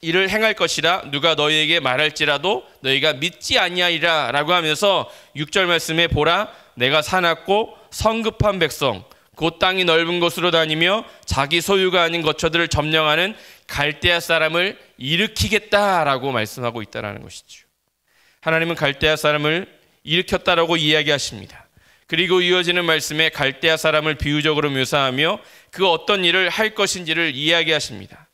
일을 행할 것이라. 누가 너희에게 말할지라도 너희가 믿지 아니하리라 라고 하면서 6절 말씀에 보라, 내가 사납고 성급한 백성, 곧 땅이 넓은 곳으로 다니며 자기 소유가 아닌 거처들을 점령하는 갈대아 사람을 일으키겠다라고 말씀하고 있다는 것이죠. 하나님은 갈대아 사람을 일으켰다라고 이야기하십니다. 그리고 이어지는 말씀에 갈대아 사람을 비유적으로 묘사하며 그 어떤 일을 할 것인지를 이야기하십니다.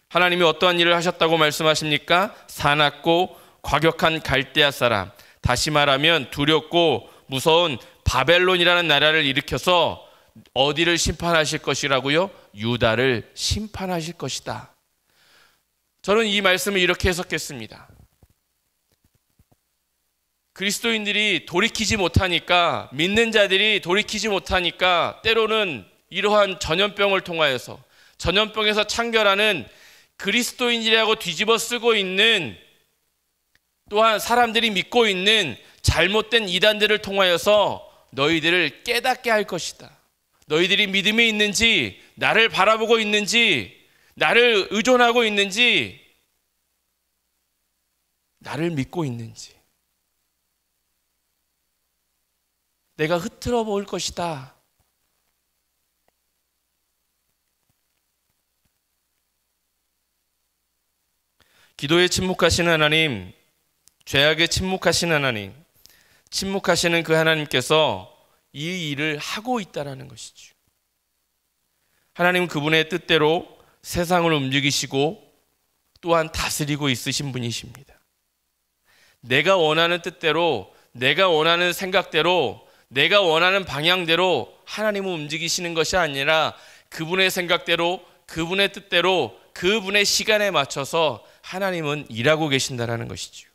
하나님이 어떠한 일을 하셨다고 말씀하십니까? 사납고 과격한 갈대아 사람, 다시 말하면 두렵고 무서운 바벨론이라는 나라를 일으켜서 어디를 심판하실 것이라고요? 유다를 심판하실 것이다. 저는 이 말씀을 이렇게 해석했습니다. 그리스도인들이 돌이키지 못하니까, 믿는 자들이 돌이키지 못하니까 때로는 이러한 전염병을 통하여서, 전염병에서 창결하는 그리스도인이라고 뒤집어 쓰고 있는, 또한 사람들이 믿고 있는 잘못된 이단들을 통하여서 너희들을 깨닫게 할 것이다. 너희들이 믿음이 있는지, 나를 바라보고 있는지, 나를 의존하고 있는지, 나를 믿고 있는지, 내가 흐트러 볼 것이다. 기도에 침묵하시는 하나님, 죄악에 침묵하신 하나님, 침묵하시는 그 하나님께서 이 일을 하고 있다라는 것이죠. 하나님은 그분의 뜻대로 세상을 움직이시고 또한 다스리고 있으신 분이십니다. 내가 원하는 뜻대로, 내가 원하는 생각대로, 내가 원하는 방향대로 하나님은 움직이시는 것이 아니라 그분의 생각대로, 그분의 뜻대로, 그분의 시간에 맞춰서 하나님은 일하고 계신다라는 것이죠.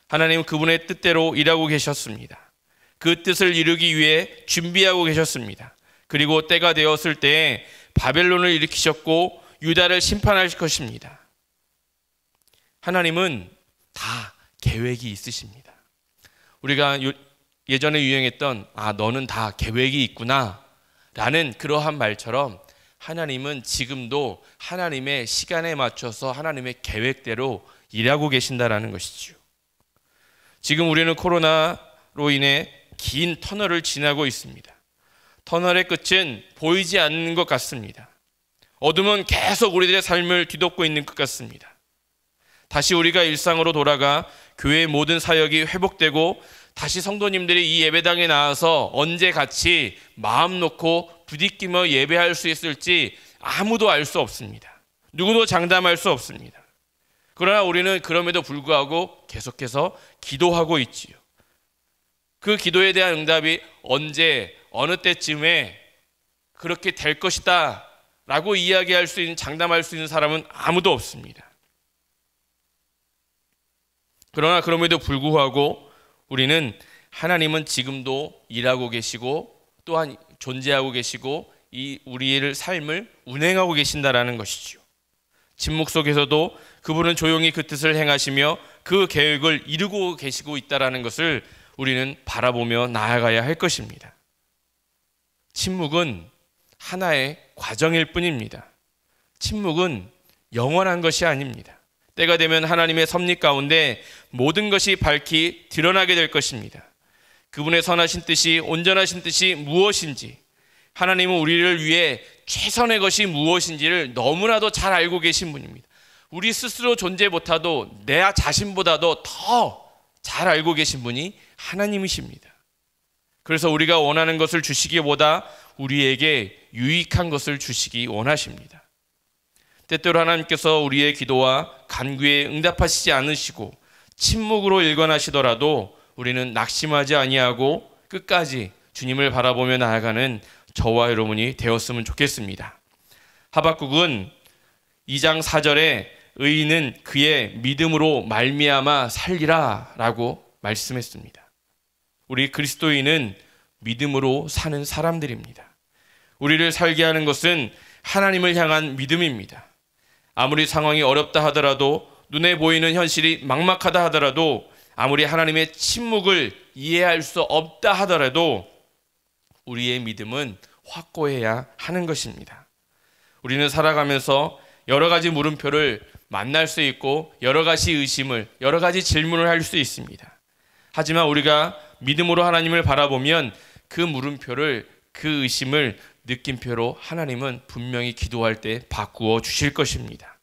하나님은 그분의 뜻대로 일하고 계셨습니다. 그 뜻을 이루기 위해 준비하고 계셨습니다. 그리고 때가 되었을 때에 바벨론을 일으키셨고 유다를 심판하실 것입니다. 하나님은 다 계획이 있으십니다. 우리가 예전에 유행했던 너는 다 계획이 있구나 라는 그러한 말처럼 하나님은 지금도 하나님의 시간에 맞춰서 하나님의 계획대로 일하고 계신다라는 것이죠. 지금 우리는 코로나로 인해 긴 터널을 지나고 있습니다. 터널의 끝은 보이지 않는 것 같습니다. 어둠은 계속 우리들의 삶을 뒤덮고 있는 것 같습니다. 다시 우리가 일상으로 돌아가 교회의 모든 사역이 회복되고 다시 성도님들이 이 예배당에 나와서 언제 같이 마음 놓고 부딪히며 예배할 수 있을지 아무도 알 수 없습니다. 누구도 장담할 수 없습니다. 그러나 우리는 그럼에도 불구하고 계속해서 기도하고 있지요. 그 기도에 대한 응답이 언제 어느 때쯤에 그렇게 될 것이다 라고 이야기할 수 있는, 장담할 수 있는 사람은 아무도 없습니다. 그러나 그럼에도 불구하고 우리는 하나님은 지금도 일하고 계시고 또한 존재하고 계시고 이 우리의 삶을 운행하고 계신다라는 것이죠. 침묵 속에서도 그분은 조용히 그 뜻을 행하시며 그 계획을 이루고 계시고 있다라는 것을 우리는 바라보며 나아가야 할 것입니다. 침묵은 하나의 과정일 뿐입니다. 침묵은 영원한 것이 아닙니다. 때가 되면 하나님의 섭리 가운데 모든 것이 밝히 드러나게 될 것입니다. 그분의 선하신 뜻이, 온전하신 뜻이 무엇인지, 하나님은 우리를 위해 최선의 것이 무엇인지를 너무나도 잘 알고 계신 분입니다. 우리 스스로 존재 못하도 내 자신보다도 더 잘 알고 계신 분이 하나님이십니다. 그래서 우리가 원하는 것을 주시기보다 우리에게 유익한 것을 주시기 원하십니다. 때때로 하나님께서 우리의 기도와 간구에 응답하시지 않으시고 침묵으로 일관하시더라도 우리는 낙심하지 아니하고 끝까지 주님을 바라보며 나아가는 저와 여러분이 되었으면 좋겠습니다. 하박국은 2장 4절에 의인은 그의 믿음으로 말미암아 살리라 라고 말씀했습니다. 우리 그리스도인은 믿음으로 사는 사람들입니다. 우리를 살게 하는 것은 하나님을 향한 믿음입니다. 아무리 상황이 어렵다 하더라도, 눈에 보이는 현실이 막막하다 하더라도, 아무리 하나님의 침묵을 이해할 수 없다 하더라도 우리의 믿음은 확고해야 하는 것입니다. 우리는 살아가면서 여러 가지 물음표를 만날 수 있고 여러 가지 의심을, 여러 가지 질문을 할 수 있습니다. 하지만 우리가 믿음으로 하나님을 바라보면 그 물음표를, 그 의심을 느낌표로 하나님은 분명히 기도할 때 바꾸어 주실 것입니다.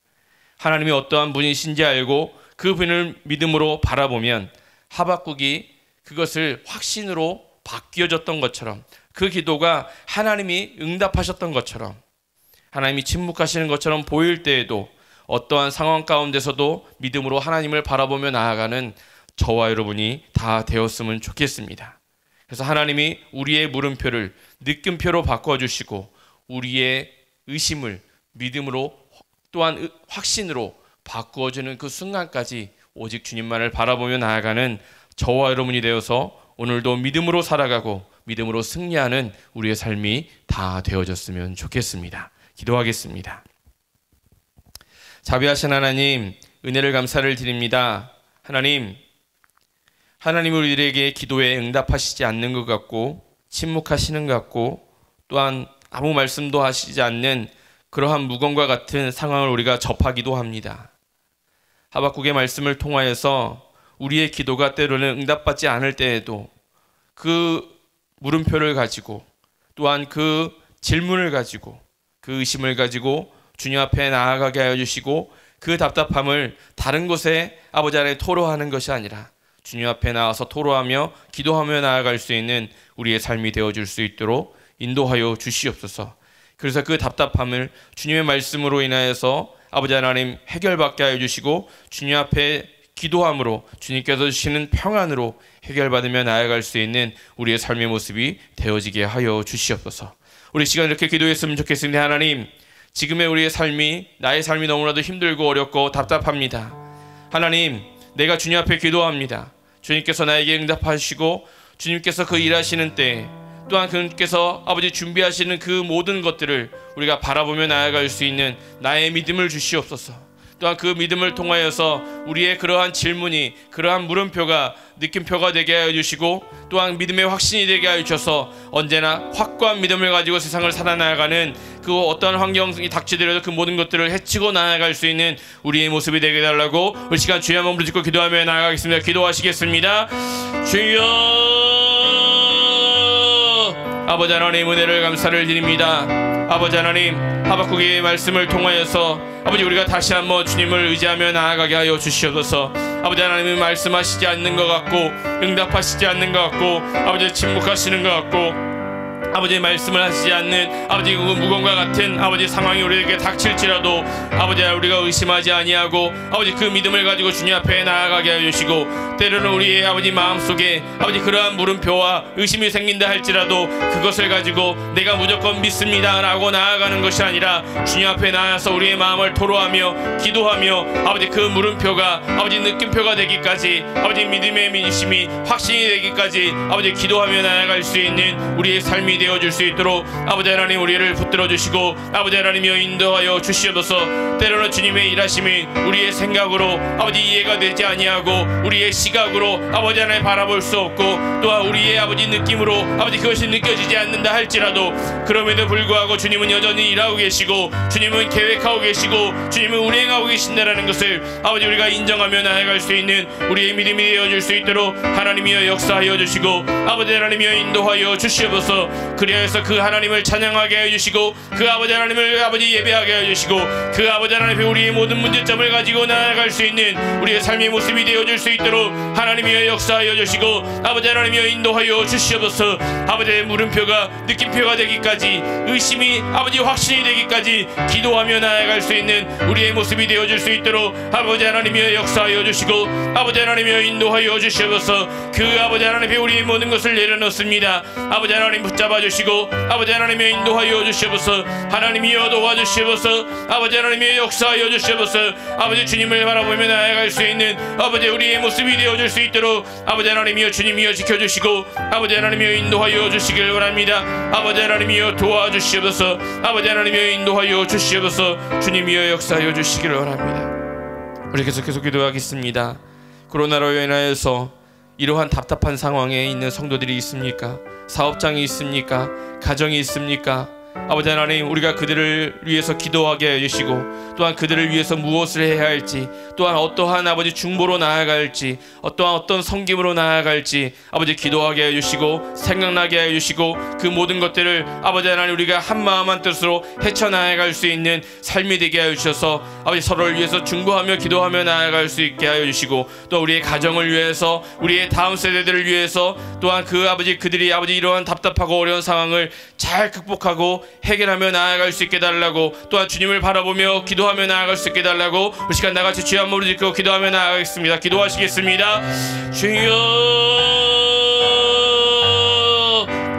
하나님이 어떠한 분이신지 알고 그 분을 믿음으로 바라보면 하박국이 그것을 확신으로 바뀌어졌던 것처럼, 그 기도가 하나님이 응답하셨던 것처럼, 하나님이 침묵하시는 것처럼 보일 때에도 어떠한 상황 가운데서도 믿음으로 하나님을 바라보며 나아가는 저와 여러분이 다 되었으면 좋겠습니다. 그래서 하나님이 우리의 물음표를 느낌표로 바꿔주시고 우리의 의심을 믿음으로 또한 확신으로 바꾸어주는 그 순간까지 오직 주님만을 바라보며 나아가는 저와 여러분이 되어서 오늘도 믿음으로 살아가고 믿음으로 승리하는 우리의 삶이 다 되어졌으면 좋겠습니다. 기도하겠습니다. 자비하신 하나님, 은혜를 감사를 드립니다. 하나님 우리들에게 기도에 응답하시지 않는 것 같고 침묵하시는 것 같고 또한 아무 말씀도 하시지 않는 그러한 무건과 같은 상황을 우리가 접하기도 합니다. 하박국의 말씀을 통하여서 우리의 기도가 때로는 응답받지 않을 때에도 그 물음표를 가지고 또한 그 질문을 가지고 그 의심을 가지고 주님 앞에 나아가게 하여 주시고 그 답답함을 다른 곳에 아버지 안에 토로하는 것이 아니라 주님 앞에 나와서 토로하며 기도하며 나아갈 수 있는 우리의 삶이 되어줄 수 있도록 인도하여 주시옵소서. 그래서 그 답답함을 주님의 말씀으로 인하여서 아버지 하나님 해결받게 하여 주시고 주님 앞에 기도함으로 주님께서 주시는 평안으로 해결받으며 나아갈 수 있는 우리의 삶의 모습이 되어지게 하여 주시옵소서. 우리 시간 이렇게 기도했으면 좋겠습니다. 하나님, 지금의 우리의 삶이, 나의 삶이 너무나도 힘들고 어렵고 답답합니다. 하나님, 내가 주님 앞에 기도합니다. 주님께서 나에게 응답하시고 주님께서 그 일하시는 때 또한 그분께서 아버지 준비하시는 그 모든 것들을 우리가 바라보며 나아갈 수 있는 나의 믿음을 주시옵소서. 또한 그 믿음을 통하여서 우리의 그러한 질문이, 그러한 물음표가 느낌표가 되게 하여 주시고 또한 믿음의 확신이 되게 하여 주셔서 언제나 확고한 믿음을 가지고 세상을 살아나가는 그 어떤 환경이 닥치더라도 그 모든 것들을 헤치고 나아갈 수 있는 우리의 모습이 되게 해달라고 우리 시간 주여 한번 부르짖고 기도하며 나아가겠습니다. 기도하시겠습니다. 주여, 아버지 하나님 은혜를 감사를 드립니다. 아버지 하나님, 하박국의 말씀을 통하여서 아버지 우리가 다시 한번 주님을 의지하며 나아가게 하여 주시옵소서. 아버지 하나님은 말씀하시지 않는 것 같고 응답하시지 않는 것 같고 아버지 침묵하시는 것 같고 아버지의 말씀을 하시지 않는 아버지 그 무공과 같은 아버지 상황이 우리에게 닥칠지라도 아버지 우리가 의심하지 아니하고 아버지 그 믿음을 가지고 주님 앞에 나아가게 하여 주시고 때로는 우리의 아버지 마음속에 아버지 그러한 물음표와 의심이 생긴다 할지라도 그것을 가지고 내가 무조건 믿습니다 라고 나아가는 것이 아니라 주님 앞에 나아서 우리의 마음을 토로하며 기도하며 아버지 그 물음표가 아버지 느낌표가 되기까지 아버지 믿음의 민심이 확신이 되기까지 아버지 기도하며 나아갈 수 있는 우리의 삶이 되어줄 수 있도록 아버지 하나님 우리를 붙들어 주시고 아버지 하나님이여 인도하여 주시옵소서. 때로는 주님의 일하심이 우리의 생각으로 아버지 이해가 되지 아니하고 우리의 시각으로 아버지 하나님 바라볼 수 없고 또한 우리의 아버지 느낌으로 아버지 그것이 느껴지지 않는다 할지라도 그럼에도 불구하고 주님은 여전히 일하고 계시고 주님은 계획하고 계시고 주님은 운행하고 계신다라는 것을 아버지 우리가 인정하며 나아갈 수 있는 우리의 믿음이 되어줄 수 있도록 하나님이여 역사하여 주시고 아버지 하나님이여 인도하여 주시옵소서. 그리하여서 그 하나님을 찬양하게 해주시고 그 아버지 하나님을 아버지 예배하게 해주시고 그 아버지 하나님의 우리의 모든 문제점을 가지고 나아갈 수 있는 우리의 삶의 모습이 되어줄 수 있도록 하나님이여 역사하여 주시고 아버지 하나님이여 인도하여 주시옵소서. 아버지의 물음표가 느낌표가 되기까지 의심이 아버지 확신이 되기까지 기도하며 나아갈 수 있는 우리의 모습이 되어줄 수 있도록 아버지 하나님이여 역사하여 주시고 아버지 하나님이여 인도하여 주시옵소서. 그 아버지 하나님의 우리의 모든 것을 내려놓습니다. 아버지 하나님 붙잡아 주시고 아버지 하나님이여 인도하여 주시옵소서. 하나님이여 도와주시옵소서. 아버지 하나님이여 역사하여 주시옵소서. 아버지 주님을 바라보며 나아갈 수 있는 아버지 우리의 모습이 되어줄 수 있도록 아버지 하나님이여 주님이여 지켜주시고 아버지 하나님이여 인도하여 주시길 원합니다. 아버지 하나님이여 도와주시옵소서. 아버지 하나님이여 인도하여 주시옵소서. 주님이여 역사하여 주시길 원합니다. 우리 계속 기도하겠습니다. 코로나로 인하여서 이러한 답답한 상황에 있는 성도들이 있습니까? 사업장이 있습니까? 가정이 있습니까? 아버지 하나님 우리가 그들을 위해서 기도하게 해주시고 또한 그들을 위해서 무엇을 해야 할지 또한 어떠한 아버지 중보로 나아갈지 어떤 섬김으로 나아갈지 아버지 기도하게 해주시고 생각나게 해주시고 그 모든 것들을 아버지 하나님 우리가 한마음 한뜻으로 헤쳐나아갈 수 있는 삶이 되게 해주셔서 아버지 서로를 위해서 중보하며 기도하며 나아갈 수 있게 해주시고 또 우리의 가정을 위해서 우리의 다음 세대들을 위해서 또한 그 아버지 그들이 아버지 이러한 답답하고 어려운 상황을 잘 극복하고 해결하며 나아갈 수 있게 달라고 또한 주님을 바라보며 기도하며 나아갈 수 있게 달라고 우리 시간 나같이 주여 한번 부르짖고 기도하며 나아가겠습니다. 기도하시겠습니다. 주여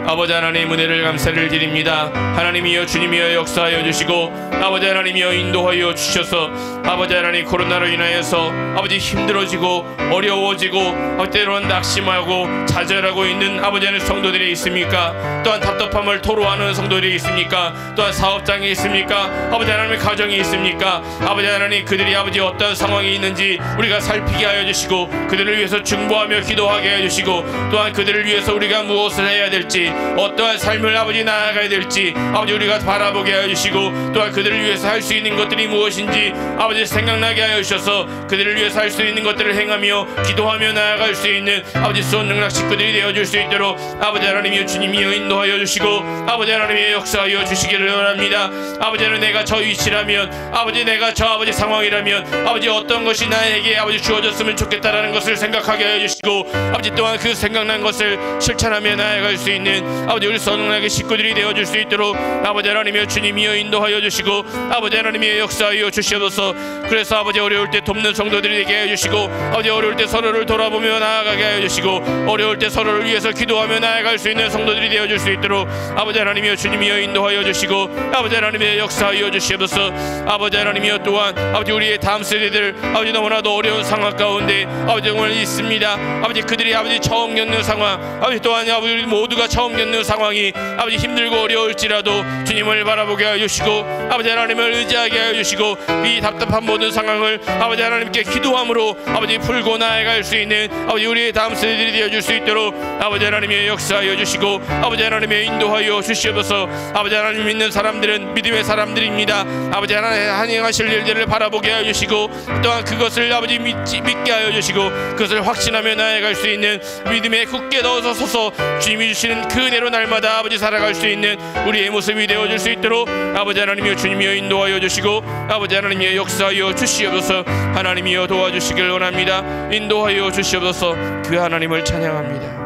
아버지 하나님 은혜를 감사를 드립니다. 하나님이여 주님이여 역사하여 주시고 아버지 하나님이여 인도하여 주셔서 아버지 하나님 코로나로 인하여서 아버지 힘들어지고 어려워지고 때로는 낙심하고 좌절하고 있는 아버지 하나님 성도들이 있습니까? 또한 답답함을 토로하는 성도들이 있습니까? 또한 사업장이 있습니까? 아버지 하나님의 가정이 있습니까? 아버지 하나님 그들이 아버지 어떤 상황이 있는지 우리가 살피게 하여 주시고 그들을 위해서 중보하며 기도하게 해 주시고 또한 그들을 위해서 우리가 무엇을 해야 될지 어떠한 삶을 아버지 나아가야 될지 아버지 우리가 바라보게 하여 주시고 또한 그들을 위해서 할 수 있는 것들이 무엇인지 아버지 생각나게 하여 주셔서 그들을 위해서 할 수 있는 것들을 행하며 기도하며 나아갈 수 있는 아버지 수원능력 식구들이 되어줄 수 있도록 아버지 하나님이여 주님이여 인도하여 주시고 주시고 아버지 하나님의 역사하여 주시기를 원합니다. 아버지 하나님, 내가 저 위치라면, 아버지 내가 저 아버지 상황이라면 아버지 어떤 것이 나에게 아버지 주어졌으면 좋겠다라는 것을 생각하게 하여 주시고, 아버지 또한 그 생각난 것을 실천하며 나아갈 수 있는 아버지 우리 성령의 식구들이 되어줄 수 있도록 아버지 하나님의 주님이여 인도하여 주시고 아버지 하나님의 역사하여 주시옵소서. 그래서 아버지 어려울 때 돕는 성도들이 되게 하여 주시고, 아버지 어려울 때 서로를 돌아보며 나아가게 하여 주시고, 어려울 때 서로를 위해서 기도하며 나아갈 수 있는 성도들이 되어줄 수 있도록 아버지 하나님이여 주님이여 인도하여 주시고 아버지 하나님의 역사하여 주시옵소서. 아버지 하나님이여 또한 아버지 우리의 다음 세대들 아버지 너무나도 어려운 상황 가운데 아버지 정말 있습니다. 아버지 그들이 아버지 처음 겪는 상황, 아버지 또한 아버지 우리 모두가 처음 겪는 상황이 아버지 힘들고 어려울지라도 주님을 바라보게 하여 주시고 아버지 하나님을 의지하게 하여 주시고 이 답답한 모든 상황을 아버지 하나님께 기도함으로 아버지 풀고 나아갈 수 있는 아버지 우리의 다음 세대들이 되어줄 수 있도록 아버지 하나님의 역사하여 주시고 아버지 하나님의 인도하여 주시옵소서. 아버지 하나님 믿는 사람들은 믿음의 사람들입니다. 아버지 하나님 행하실 일들을 바라보게 하여 주시고 또한 그것을 아버지 믿게 하여 주시고 그것을 확신하며 나아갈 수 있는 믿음에 굳게 넣어서 서서 주님이 주시는 그대로 날마다 아버지 살아갈 수 있는 우리의 모습이 되어줄 수 있도록 아버지 하나님이여 주님이여 인도하여 주시고 아버지 하나님이여 역사하여 주시옵소서. 하나님이여 도와주시길 원합니다. 인도하여 주시옵소서. 그 하나님을 찬양합니다.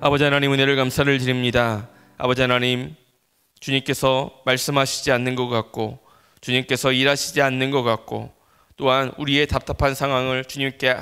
아버지 하나님 은혜를 감사를 드립니다. 아버지 하나님, 주님께서 말씀하시지 않는 것 같고 주님께서 일하시지 않는 것 같고 또한 우리의 답답한 상황을 주님께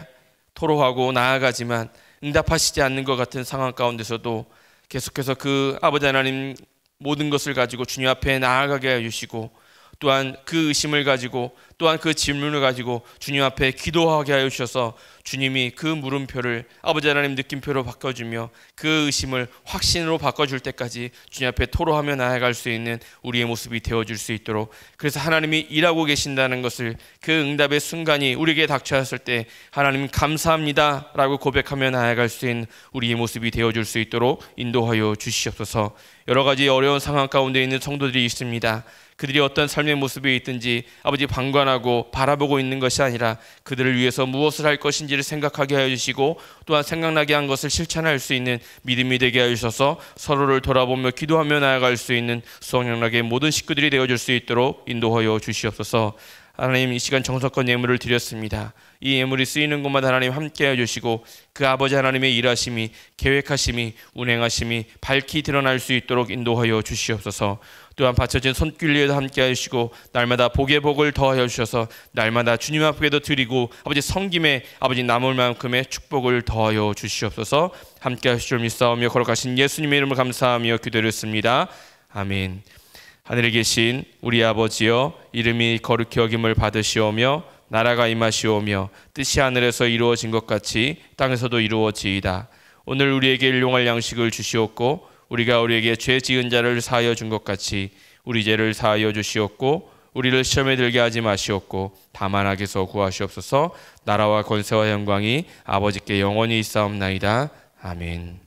토로하고 나아가지만 응답하시지 않는 것 같은 상황 가운데서도 계속해서 그 아버지 하나님 모든 것을 가지고 주님 앞에 나아가게 해주시고 또한 그 의심을 가지고 또한 그 질문을 가지고 주님 앞에 기도하게 하여 주셔서 주님이 그 물음표를 아버지 하나님 느낌표로 바꿔주며 그 의심을 확신으로 바꿔줄 때까지 주님 앞에 토로하며 나아갈 수 있는 우리의 모습이 되어줄 수 있도록, 그래서 하나님이 일하고 계신다는 것을 그 응답의 순간이 우리에게 닥쳐왔을 때 하나님 감사합니다 라고 고백하며 나아갈 수 있는 우리의 모습이 되어줄 수 있도록 인도하여 주시옵소서. 여러 가지 어려운 상황 가운데 있는 성도들이 있습니다. 그들이 어떤 삶의 모습에 있든지 아버지 방관하고 바라보고 있는 것이 아니라 그들을 위해서 무엇을 할 것인지를 생각하게 하여 주시고 또한 생각나게 한 것을 실천할 수 있는 믿음이 되게 하여 주셔서 서로를 돌아보며 기도하며 나아갈 수 있는 수억영락의 모든 식구들이 되어줄 수 있도록 인도하여 주시옵소서. 하나님, 이 시간 정성껏 예물을 드렸습니다. 이 예물이 쓰이는 곳마다 하나님 함께해 주시고 그 아버지 하나님의 일하심이, 계획하심이, 운행하심이 밝히 드러날 수 있도록 인도하여 주시옵소서. 또한 바쳐진 손길리에도 함께해 주시고 날마다 복의 복을 더하여 주셔서 날마다 주님 앞에도 드리고 아버지 섬김에 아버지 남을 만큼의 축복을 더하여 주시옵소서. 함께해 주실 줄 믿사오며 걸어가신 예수님의 이름을 감사하며 기도드렸습니다. 아멘. 하늘에 계신 우리 아버지여, 이름이 거룩히 여김을 받으시오며 나라가 임하시오며 뜻이 하늘에서 이루어진 것 같이 땅에서도 이루어지이다. 오늘 우리에게 일용할 양식을 주시옵고 우리가 우리에게 죄 지은 자를 사하여 준 것 같이 우리 죄를 사하여 주시옵고 우리를 시험에 들게 하지 마시옵고 다만 악에서 구하시옵소서. 나라와 권세와 영광이 아버지께 영원히 있사옵나이다. 아멘.